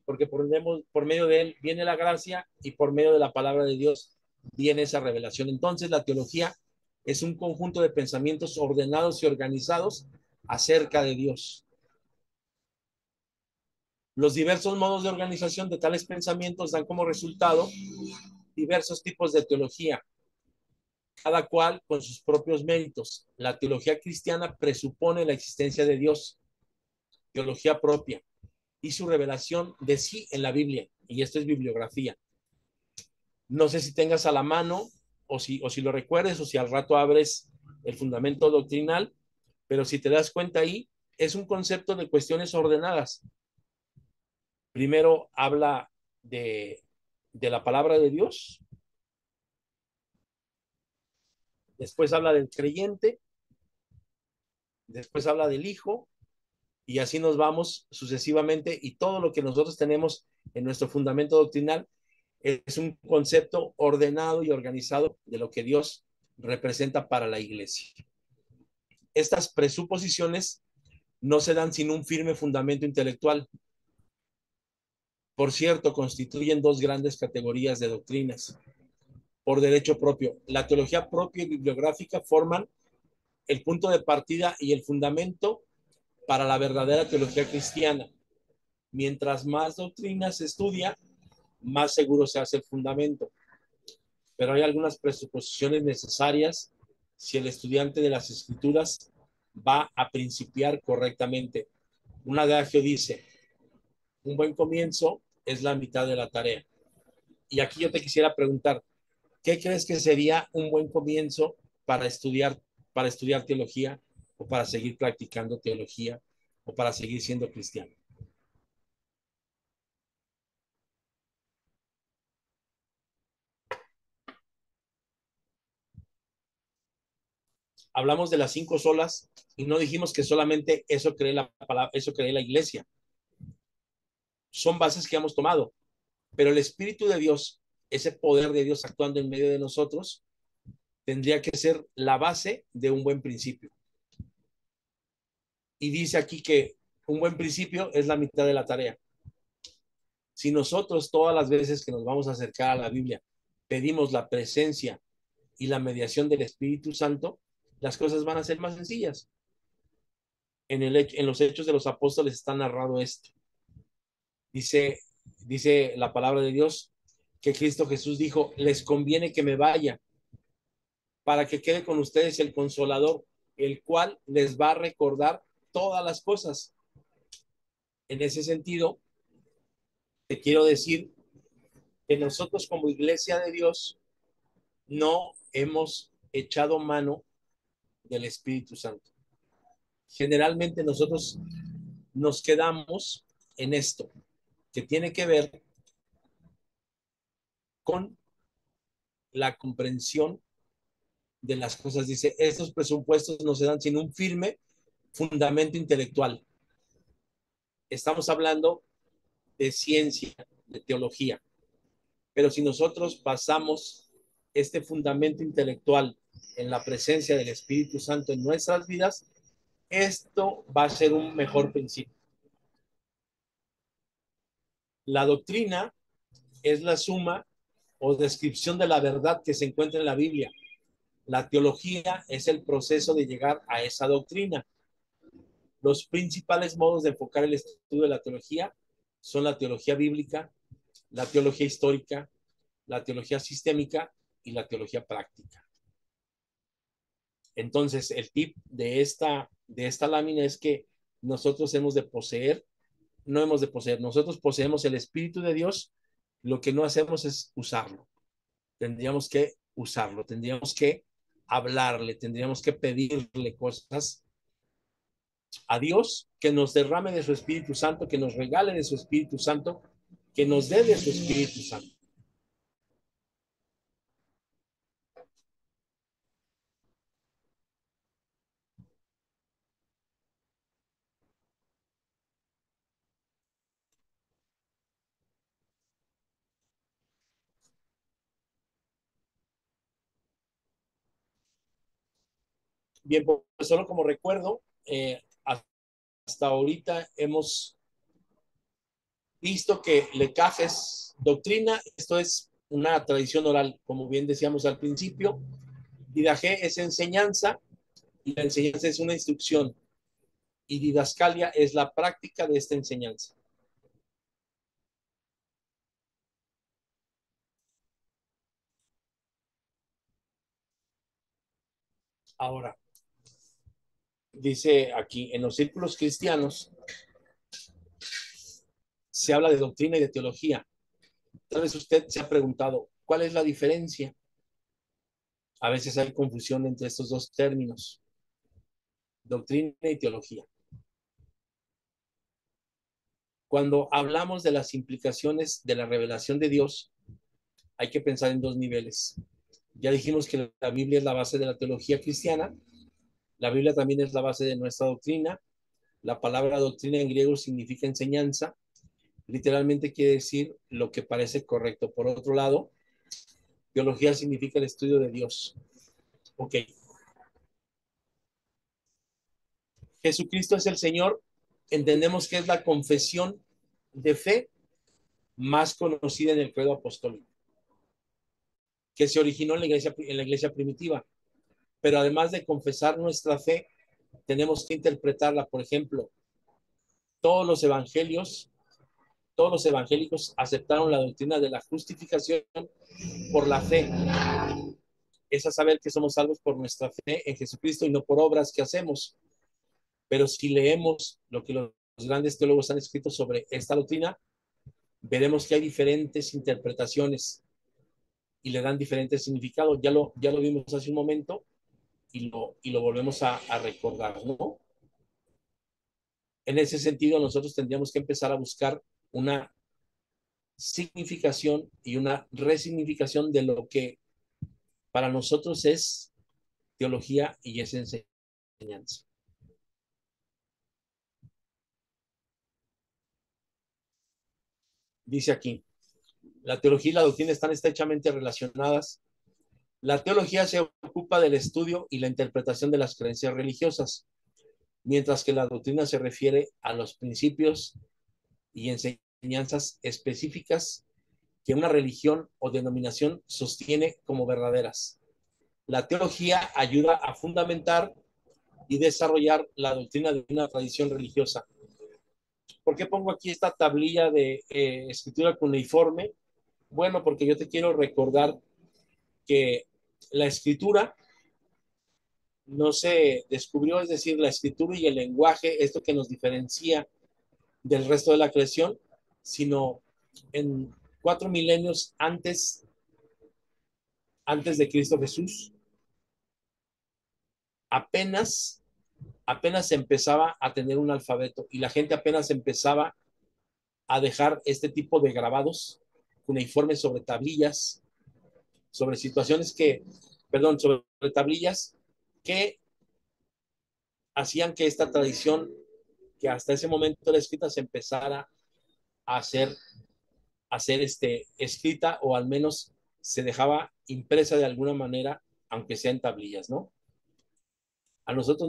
porque por medio de Él viene la gracia y por medio de la palabra de Dios viene esa revelación. Entonces la teología es un conjunto de pensamientos ordenados y organizados acerca de Dios. Los diversos modos de organización de tales pensamientos dan como resultado diversos tipos de teología, cada cual con sus propios méritos. La teología cristiana presupone la existencia de Dios, teología propia, y su revelación de sí en la Biblia. Y esto es bibliografía. No sé si tengas a la mano o si lo recuerdes o si al rato abres el fundamento doctrinal, pero si te das cuenta ahí, es un concepto de cuestiones ordenadas. Primero habla de la palabra de Dios, después habla del creyente, después habla del Hijo, y así nos vamos sucesivamente, y todo lo que nosotros tenemos en nuestro fundamento doctrinal es un concepto ordenado y organizado de lo que Dios representa para la iglesia. Estas presuposiciones no se dan sin un firme fundamento intelectual. Por cierto, constituyen dos grandes categorías de doctrinas. Por derecho propio, la teología propia y bibliográfica forman el punto de partida y el fundamento para la verdadera teología cristiana. Mientras más doctrinas se estudia, más seguro se hace el fundamento. Pero hay algunas presuposiciones necesarias si el estudiante de las escrituras va a principiar correctamente. Un adagio dice, un buen comienzo es la mitad de la tarea. Y aquí yo te quisiera preguntar, ¿qué crees que sería un buen comienzo para estudiar teología o para seguir practicando teología o para seguir siendo cristiano? Hablamos de las 5 solas y no dijimos que solamente eso cree la palabra, eso cree la iglesia. Son bases que hemos tomado, pero el Espíritu de Dios, ese poder de Dios actuando en medio de nosotros, tendría que ser la base de un buen principio. Y dice aquí que un buen principio es la mitad de la tarea. Si nosotros todas las veces que nos vamos a acercar a la Biblia pedimos la presencia y la mediación del Espíritu Santo, las cosas van a ser más sencillas. En los Hechos de los Apóstoles está narrado esto. Dice la palabra de Dios que Cristo Jesús dijo, les conviene que me vaya para que quede con ustedes el Consolador, el cual les va a recordar todas las cosas. En ese sentido, te quiero decir que nosotros como iglesia de Dios no hemos echado mano del Espíritu Santo. Generalmente nosotros nos quedamos en esto, que tiene que ver con la comprensión de las cosas. Dice, estos presupuestos no se dan sin un firme fundamento intelectual. Estamos hablando de ciencia, de teología, pero si nosotros basamos este fundamento intelectual en la presencia del Espíritu Santo en nuestras vidas, esto va a ser un mejor principio. La doctrina es la suma o descripción de la verdad que se encuentra en la Biblia. La teología es el proceso de llegar a esa doctrina. Los principales modos de enfocar el estudio de la teología son la teología bíblica, la teología histórica, la teología sistémica y la teología práctica. Entonces, el tip de esta lámina es que nosotros hemos de poseer, no hemos de poseer, nosotros poseemos el Espíritu de Dios, lo que no hacemos es usarlo. Tendríamos que usarlo, tendríamos que hablarle, tendríamos que pedirle cosas a Dios, que nos derrame de su Espíritu Santo, que nos regale de su Espíritu Santo, que nos dé de su Espíritu Santo. Bien, pues solo como recuerdo, hasta ahorita hemos visto que Lecaj es doctrina, esto es una tradición oral, como bien decíamos al principio. Didaje es enseñanza y la enseñanza es una instrucción y didascalia es la práctica de esta enseñanza. Ahora, dice aquí, en los círculos cristianos se habla de doctrina y de teología. Tal vez usted se ha preguntado, ¿cuál es la diferencia? A veces hay confusión entre estos dos términos, doctrina y teología. Cuando hablamos de las implicaciones de la revelación de Dios, hay que pensar en dos niveles. Ya dijimos que la Biblia es la base de la teología cristiana, la Biblia también es la base de nuestra doctrina. La palabra doctrina en griego significa enseñanza, literalmente quiere decir lo que parece correcto. Por otro lado, teología significa el estudio de Dios. Ok. Jesucristo es el Señor, entendemos que es la confesión de fe más conocida en el credo apostólico, que se originó en la iglesia primitiva. Pero además de confesar nuestra fe, tenemos que interpretarla. Por ejemplo, todos los evangélicos aceptaron la doctrina de la justificación por la fe. Es a saber que somos salvos por nuestra fe en Jesucristo y no por obras que hacemos. Pero si leemos lo que los grandes teólogos han escrito sobre esta doctrina, veremos que hay diferentes interpretaciones y le dan diferentes significados. Ya lo vimos hace un momento y lo volvemos a recordar, ¿no? En ese sentido, nosotros tendríamos que empezar a buscar una significación y una resignificación de lo que para nosotros es teología y es enseñanza. Dice aquí, la teología y la doctrina están estrechamente relacionadas. La teología se ocupa del estudio y la interpretación de las creencias religiosas, mientras que la doctrina se refiere a los principios y enseñanzas específicas que una religión o denominación sostiene como verdaderas. La teología ayuda a fundamentar y desarrollar la doctrina de una tradición religiosa. ¿Por qué pongo aquí esta tablilla de escritura cuneiforme? Bueno, porque yo te quiero recordar que la escritura no se descubrió, es decir, la escritura y el lenguaje, esto que nos diferencia del resto de la creación, sino en 4 milenios antes de Cristo Jesús, apenas se empezaba a tener un alfabeto y la gente apenas empezaba a dejar este tipo de grabados cuneiformes sobre tablillas, sobre situaciones sobre tablillas que hacían que esta tradición, que hasta ese momento era escrita, se empezara a hacer escrita, o al menos se dejaba impresa de alguna manera, aunque sea en tablillas, ¿no? A nosotros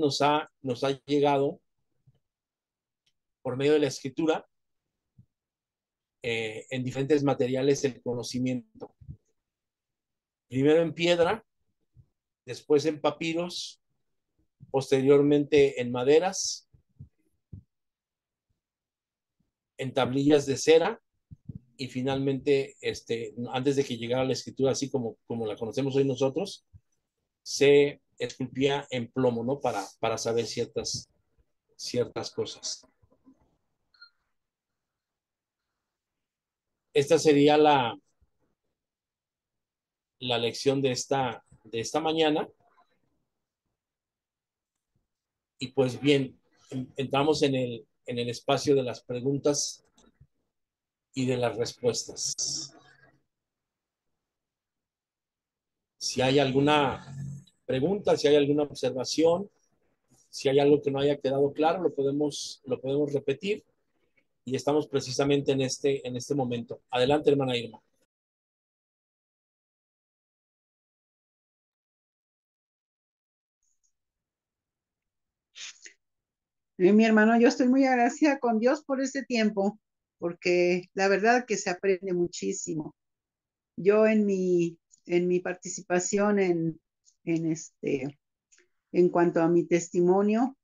nos ha llegado por medio de la escritura, en diferentes materiales, el conocimiento. Primero en piedra, después en papiros, posteriormente en maderas, en tablillas de cera, y finalmente, antes de que llegara la escritura así como la conocemos hoy nosotros, se esculpía en plomo, ¿no? Para saber ciertas cosas. Esta sería la lección de esta mañana. Y pues bien, entramos en el espacio de las preguntas y de las respuestas. Si hay alguna pregunta, si hay alguna observación, si hay algo que no haya quedado claro, lo podemos repetir, y estamos precisamente en este momento. Adelante, hermana Irma. Mi hermano, yo estoy muy agradecida con Dios por este tiempo, porque la verdad que se aprende muchísimo. Yo en mi participación en cuanto a mi testimonio,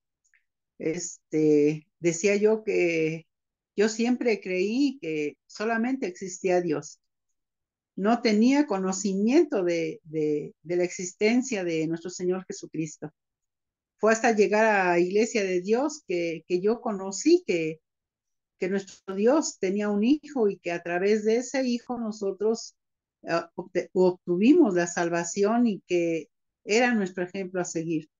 decía yo que yo siempre creí que solamente existía Dios. No tenía conocimiento de la existencia de nuestro Señor Jesucristo. Fue hasta llegar a Iglesia de Dios que yo conocí que nuestro Dios tenía un hijo y que a través de ese hijo nosotros obtuvimos la salvación y que era nuestro ejemplo a seguir.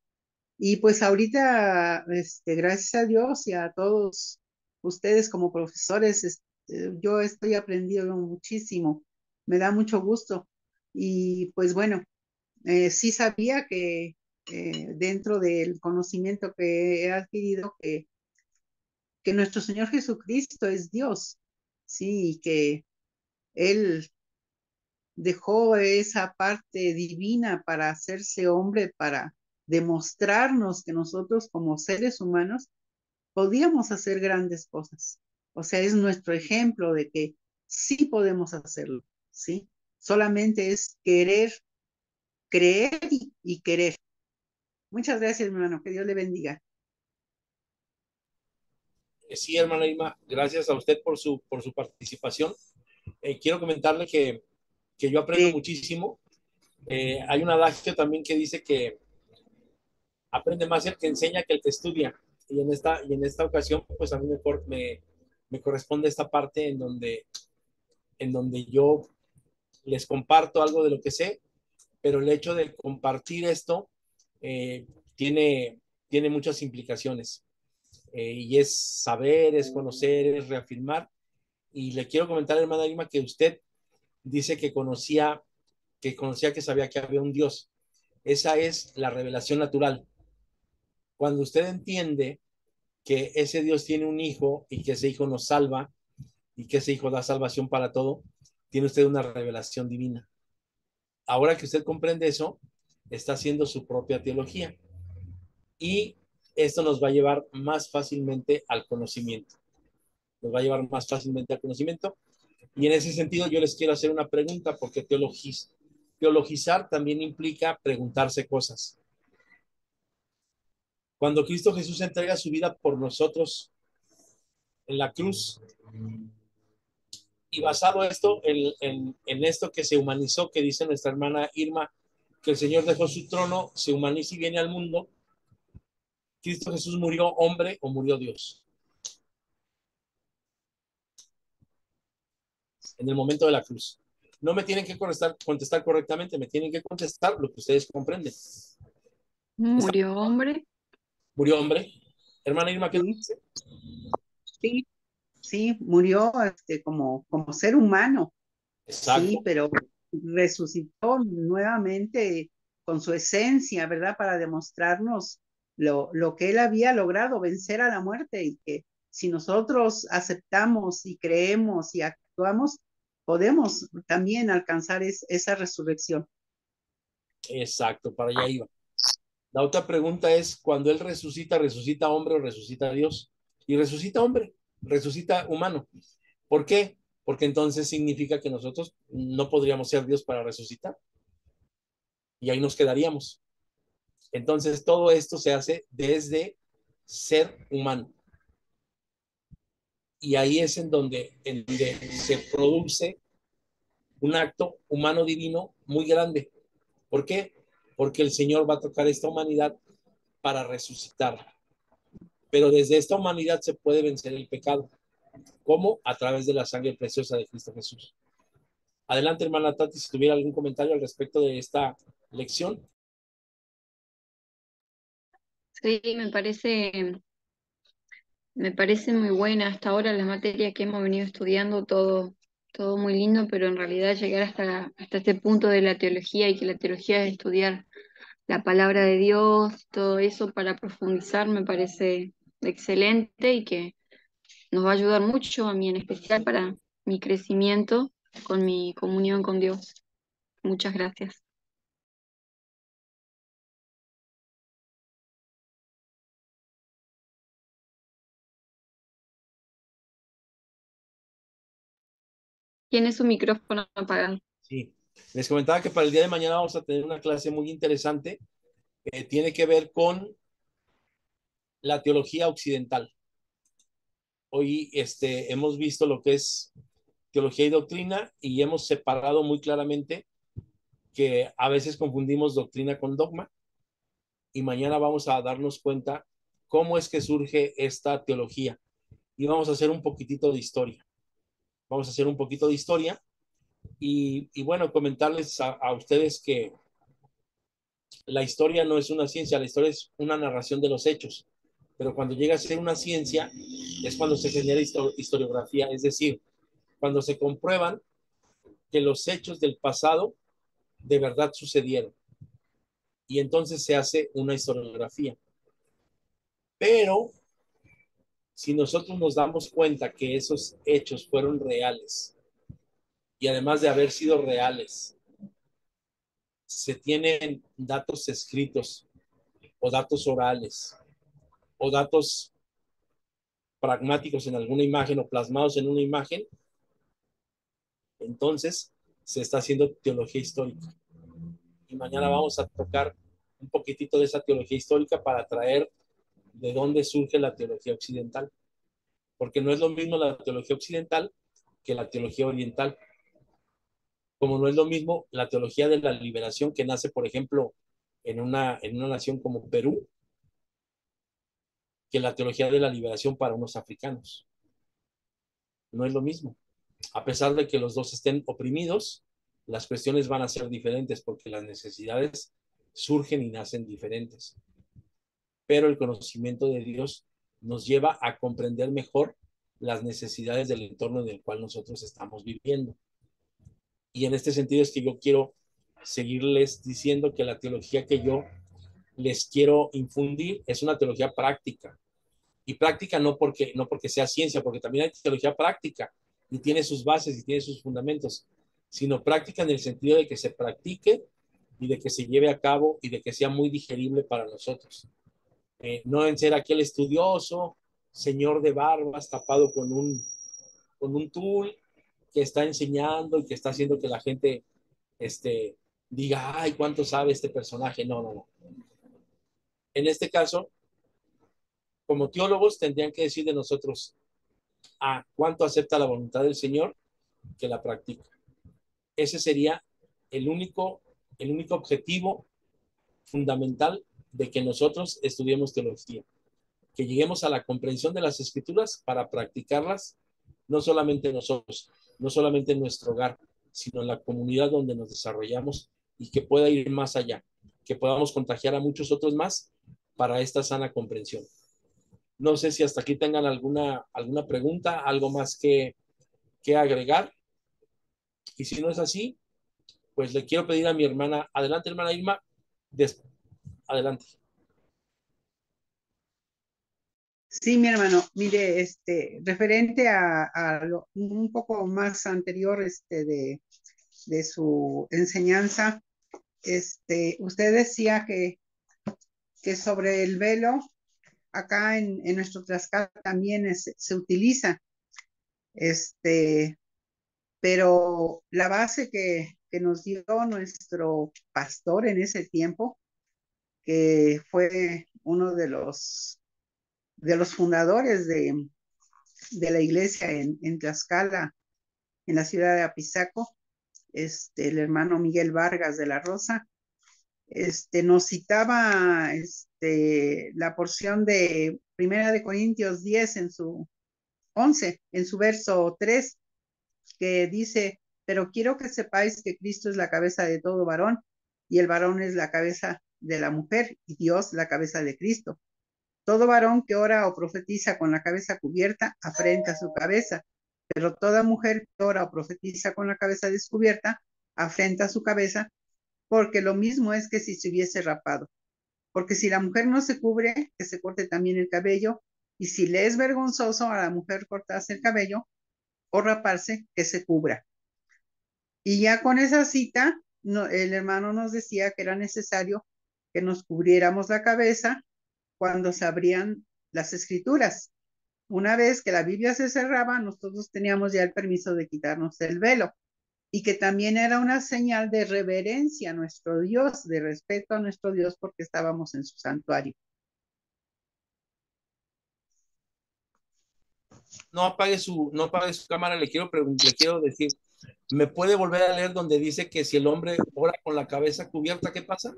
Y pues ahorita, gracias a Dios y a todos ustedes como profesores, yo estoy aprendiendo muchísimo, me da mucho gusto. Y pues bueno, sí sabía que dentro del conocimiento que he adquirido, que nuestro Señor Jesucristo es Dios, sí, y que Él dejó esa parte divina para hacerse hombre, para demostrarnos que nosotros como seres humanos podíamos hacer grandes cosas. O sea, es nuestro ejemplo de que sí podemos hacerlo, ¿sí? Solamente es querer, creer y querer. Muchas gracias, mi hermano. Que Dios le bendiga. Sí, hermana Irma, gracias a usted por su participación. Quiero comentarle que yo aprendo muchísimo. Hay un adagio también que dice que aprende más el que enseña que el que estudia. Y en esta ocasión, pues a mí me corresponde esta parte en donde yo les comparto algo de lo que sé, pero el hecho de compartir esto eh, tiene muchas implicaciones. Y es saber, es conocer, es reafirmar. Y le quiero comentar, hermana Irma, que usted dice que sabía que había un Dios. Esa es la revelación natural. Cuando usted entiende que ese Dios tiene un hijo y que ese hijo nos salva y que ese hijo da salvación para todo, tiene usted una revelación divina. Ahora que usted comprende eso, está haciendo su propia teología, y esto nos va a llevar más fácilmente al conocimiento. Nos va a llevar más fácilmente al conocimiento. Y en ese sentido yo les quiero hacer una pregunta, porque teologizar también implica preguntarse cosas. Cuando Cristo Jesús entrega su vida por nosotros en la cruz, y basado esto en esto que se humanizó, que dice nuestra hermana Irma, que el Señor dejó su trono, se humaniza y viene al mundo, ¿Cristo Jesús murió hombre o murió Dios? en el momento de la cruz. No me tienen que contestar correctamente, me tienen que contestar lo que ustedes comprenden. Murió hombre. Murió hombre. Hermana Irma, ¿qué Sí, dice? sí, sí, murió como ser humano, sí, Exacto, pero resucitó nuevamente con su esencia, ¿verdad? Para demostrarnos lo que él había logrado, vencer a la muerte y que si nosotros aceptamos y creemos y actuamos, podemos también alcanzar esa resurrección. exacto, para allá iba. La otra pregunta es, cuando Él resucita, ¿resucita hombre o resucita Dios? Y resucita hombre, resucita humano. ¿Por qué? Porque entonces significa que nosotros no podríamos ser Dios para resucitar. Y ahí nos quedaríamos. Entonces todo esto se hace desde ser humano. Y ahí es en donde se produce un acto humano divino muy grande. ¿Por qué? Porque el Señor va a tocar esta humanidad para resucitar. Pero desde esta humanidad se puede vencer el pecado. ¿Cómo? A través de la sangre preciosa de Cristo Jesús. Adelante, hermana Tati, si tuviera algún comentario al respecto de esta lección. Sí, me parece muy buena hasta ahora la materia que hemos venido estudiando, todo muy lindo, pero en realidad llegar hasta este punto de la teología y que la teología es estudiar la palabra de Dios, todo eso para profundizar me parece excelente y que nos va a ayudar mucho a mí en especial para mi crecimiento con mi comunión con Dios. Muchas gracias. Tiene su micrófono apagado. Sí. Les comentaba que para el día de mañana vamos a tener una clase muy interesante que tiene que ver con la teología occidental. Hoy hemos visto lo que es teología y doctrina y hemos separado muy claramente que a veces confundimos doctrina con dogma y mañana vamos a darnos cuenta cómo es que surge esta teología y vamos a hacer un poquitito de historia. Vamos a hacer un poquito de historia y bueno, comentarles a ustedes que la historia no es una ciencia, la historia es una narración de los hechos, pero cuando llega a ser una ciencia es cuando se genera historiografía, es decir, cuando se comprueban que los hechos del pasado de verdad sucedieron y entonces se hace una historiografía. Pero si nosotros nos damos cuenta que esos hechos fueron reales y además de haber sido reales, se tienen datos escritos o datos orales o datos pragmáticos en alguna imagen o plasmados en una imagen, entonces se está haciendo teología histórica. Y mañana vamos a tocar un poquitito de esa teología histórica para traer de dónde surge la teología occidental. Porque no es lo mismo la teología occidental que la teología oriental. Como no es lo mismo la teología de la liberación que nace, por ejemplo, en una nación como Perú, que la teología de la liberación para unos africanos. No es lo mismo. A pesar de que los dos estén oprimidos, las cuestiones van a ser diferentes porque las necesidades surgen y nacen diferentes. Pero el conocimiento de Dios nos lleva a comprender mejor las necesidades del entorno en el cual nosotros estamos viviendo. Y en este sentido es que yo quiero seguirles diciendo que la teología que yo les quiero infundir es una teología práctica. Y práctica no porque sea ciencia, porque también hay teología práctica y tiene sus bases y tiene sus fundamentos, sino práctica en el sentido de que se practique y de que se lleve a cabo y de que sea muy digerible para nosotros. No en ser aquel estudioso, señor de barbas, tapado con un tul, que está enseñando y que está haciendo que la gente diga, ay, ¿cuánto sabe este personaje? No, no, no. En este caso, como teólogos, tendrían que decir de nosotros, a cuánto acepta la voluntad del Señor que la practica. Ese sería el único objetivo fundamental de que nosotros estudiemos teología, que lleguemos a la comprensión de las escrituras para practicarlas, no solamente nosotros, no solamente en nuestro hogar, sino en la comunidad donde nos desarrollamos y que pueda ir más allá, que podamos contagiar a muchos otros más para esta sana comprensión. No sé si hasta aquí tengan alguna pregunta, algo más que agregar. Y si no es así, pues le quiero pedir a mi hermana, adelante hermana Irma, adelante. Sí, mi hermano, mire, referente a un poco más anterior, de su enseñanza, usted decía que sobre el velo, acá en nuestro Tlaxcala también se utiliza, este, pero la base que nos dio nuestro pastor en ese tiempo, que fue uno de los fundadores de la iglesia en Tlaxcala, en la ciudad de Apizaco, el hermano Miguel Vargas de la Rosa, nos citaba la porción de Primera de Corintios 10 en su 11, en su verso 3, que dice, pero quiero que sepáis que Cristo es la cabeza de todo varón y el varón es la cabeza de la mujer y Dios la cabeza de Cristo. Todo varón que ora o profetiza con la cabeza cubierta afrenta su cabeza, pero toda mujer que ora o profetiza con la cabeza descubierta afrenta su cabeza, porque lo mismo es que si se hubiese rapado. Porque si la mujer no se cubre, que se corte también el cabello, y si le es vergonzoso a la mujer cortarse el cabello o raparse, que se cubra. Y ya con esa cita, no, el hermano nos decía que era necesario que nos cubriéramos la cabeza cuando se abrían las escrituras. Una vez que la Biblia se cerraba, nosotros teníamos ya el permiso de quitarnos el velo y que también era una señal de reverencia a nuestro Dios, de respeto a nuestro Dios porque estábamos en su santuario. No apague su cámara, le quiero decir, ¿me puede volver a leer donde dice que si el hombre ora con la cabeza cubierta, qué pasa?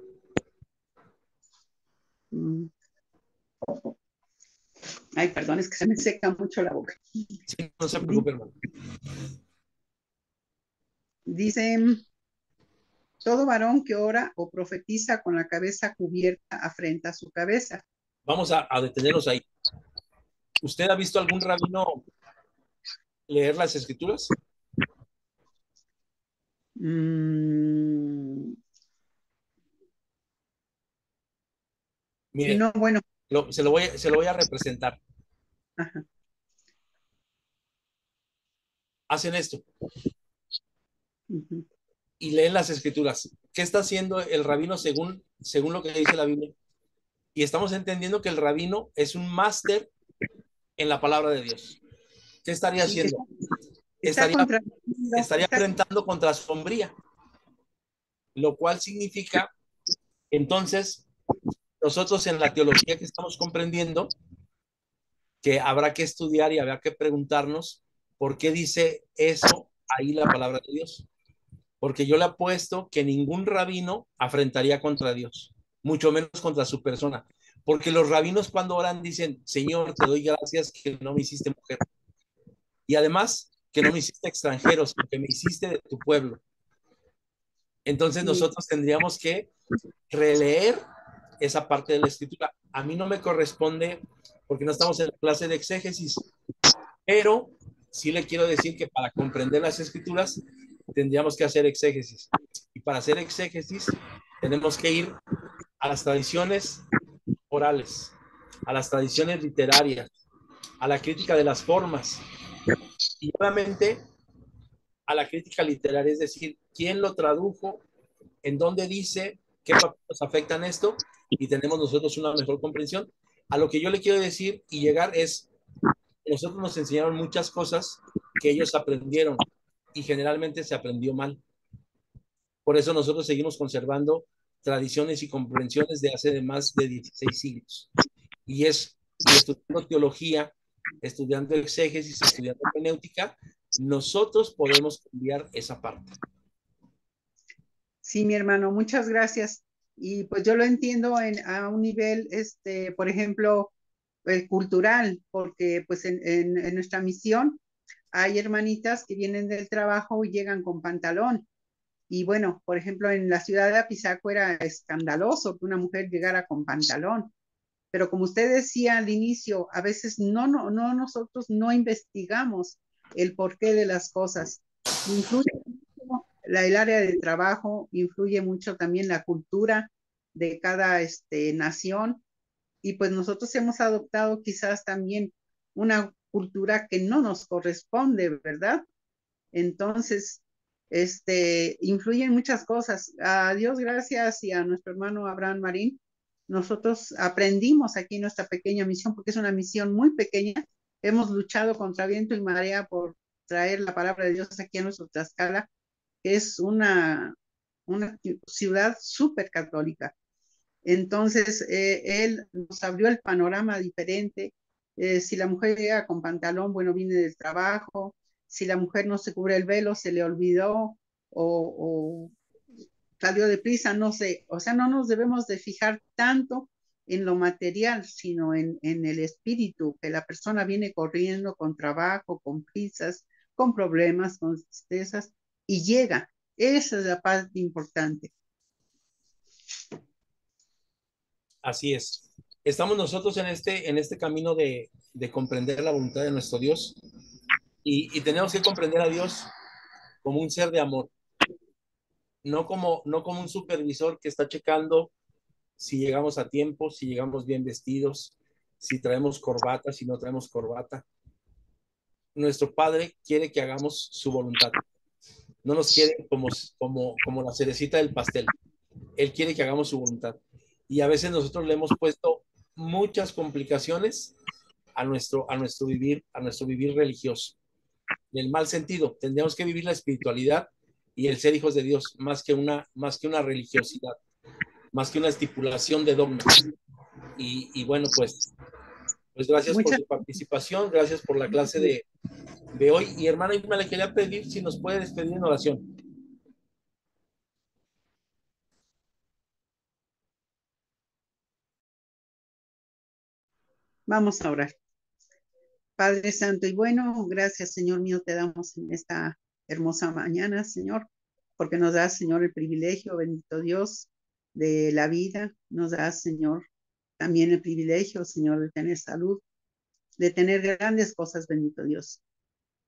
Ay, perdón, es que se me seca mucho la boca. Sí, no se preocupe, hermano. Dice, todo varón que ora o profetiza con la cabeza cubierta afrenta su cabeza. Vamos a detenernos ahí. ¿Usted ha visto algún rabino leer las escrituras? Mire, No, bueno. se lo voy a representar. Ajá. Hacen esto. Y leen las escrituras. ¿Qué está haciendo el rabino según lo que dice la Biblia? Y estamos entendiendo que el rabino es un máster en la palabra de Dios. ¿Qué estaría haciendo? Estaría enfrentando contra sombría, lo cual significa, entonces, nosotros en la teología que estamos comprendiendo, que habrá que estudiar y habrá que preguntarnos por qué dice eso ahí la palabra de Dios. Porque yo le apuesto que ningún rabino afrentaría contra Dios, mucho menos contra su persona. Porque los rabinos cuando oran dicen, Señor, te doy gracias que no me hiciste mujer. Y además, que no me hiciste extranjero, sino que me hiciste de tu pueblo. Entonces nosotros tendríamos que releer esa parte de la escritura. A mí no me corresponde porque no estamos en la clase de exégesis, pero sí le quiero decir que para comprender las escrituras tendríamos que hacer exégesis. Y para hacer exégesis tenemos que ir a las tradiciones orales, a las tradiciones literarias, a la crítica de las formas y obviamente a la crítica literaria, es decir, quién lo tradujo, en dónde dice, qué papeles afectan esto y tenemos nosotros una mejor comprensión. A lo que yo le quiero decir y llegar es, nosotros nos enseñaron muchas cosas que ellos aprendieron y generalmente se aprendió mal. Por eso nosotros seguimos conservando tradiciones y comprensiones de hace de más de 16 siglos. Y estudiando teología, estudiando exégesis, estudiando hermenéutica, nosotros podemos cambiar esa parte. Sí, mi hermano, muchas gracias. Y pues yo lo entiendo a un nivel, por ejemplo, cultural, porque pues en nuestra misión hay hermanitas que vienen del trabajo y llegan con pantalón. Y bueno, por ejemplo, en la ciudad de Apizaco era escandaloso que una mujer llegara con pantalón. Pero como usted decía al inicio, a veces nosotros no investigamos el porqué de las cosas. Influye mucho el área de trabajo, influye mucho también la cultura de cada nación, y pues nosotros hemos adoptado quizás también una cultura que no nos corresponde, ¿verdad? Entonces, influyen muchas cosas. A Dios gracias y a nuestro hermano Abraham Marín, nosotros aprendimos aquí en nuestra pequeña misión, porque es una misión muy pequeña. Hemos luchado contra viento y marea por traer la palabra de Dios aquí a nuestro Tlaxcala, que es una ciudad súper católica. Entonces, él nos abrió el panorama diferente. Si la mujer llega con pantalón, bueno, viene del trabajo. Si la mujer no se cubre el velo, se le olvidó o salió deprisa, no sé. O sea, no nos debemos de fijar tanto en lo material, sino en el espíritu, que la persona viene corriendo con trabajo, con prisas, con problemas, con tristezas, y llega. Esa es la parte importante. Así es. Estamos nosotros en este camino de comprender la voluntad de nuestro Dios y tenemos que comprender a Dios como un ser de amor, no como un supervisor que está checando si llegamos a tiempo, si llegamos bien vestidos, si traemos corbata, si no traemos corbata. Nuestro Padre quiere que hagamos su voluntad. No nos quiere como la cerecita del pastel. Él quiere que hagamos su voluntad. Y a veces nosotros le hemos puesto muchas complicaciones a nuestro vivir religioso. En el mal sentido, tendríamos que vivir la espiritualidad y el ser hijos de Dios más que una religiosidad, más que una estipulación de dogmas. Y bueno, pues gracias por Muchas su participación, gracias por la clase de hoy. Y hermana Irma, le quería pedir si nos puede despedir en oración. Vamos a orar. Padre Santo y bueno, gracias, Señor mío, te damos en esta hermosa mañana, Señor, porque nos das, Señor, el privilegio, bendito Dios, de la vida. Nos das, Señor, también el privilegio, Señor, de tener salud, de tener grandes cosas, bendito Dios.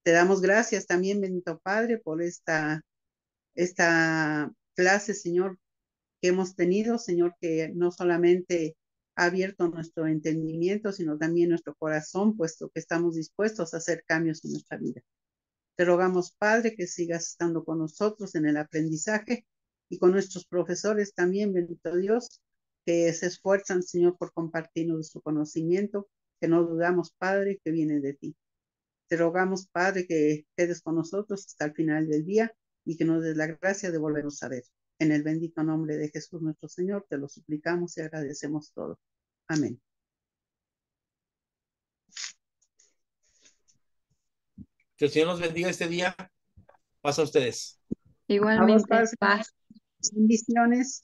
Te damos gracias también, bendito Padre, por esta clase, Señor, que hemos tenido, Señor, que no solamente ha abierto nuestro entendimiento, sino también nuestro corazón, puesto que estamos dispuestos a hacer cambios en nuestra vida. Te rogamos, Padre, que sigas estando con nosotros en el aprendizaje y con nuestros profesores también, bendito Dios, que se esfuerzan, Señor, por compartirnos su conocimiento, que no dudamos, Padre, que viene de ti. Te rogamos, Padre, que quedes con nosotros hasta el final del día y que nos des la gracia de volvernos a ver. En el bendito nombre de Jesús nuestro Señor, te lo suplicamos y agradecemos todo. Amén. Que el Señor nos bendiga este día. Pasa a ustedes. A vos, Igualmente, Padre, paz. bendiciones.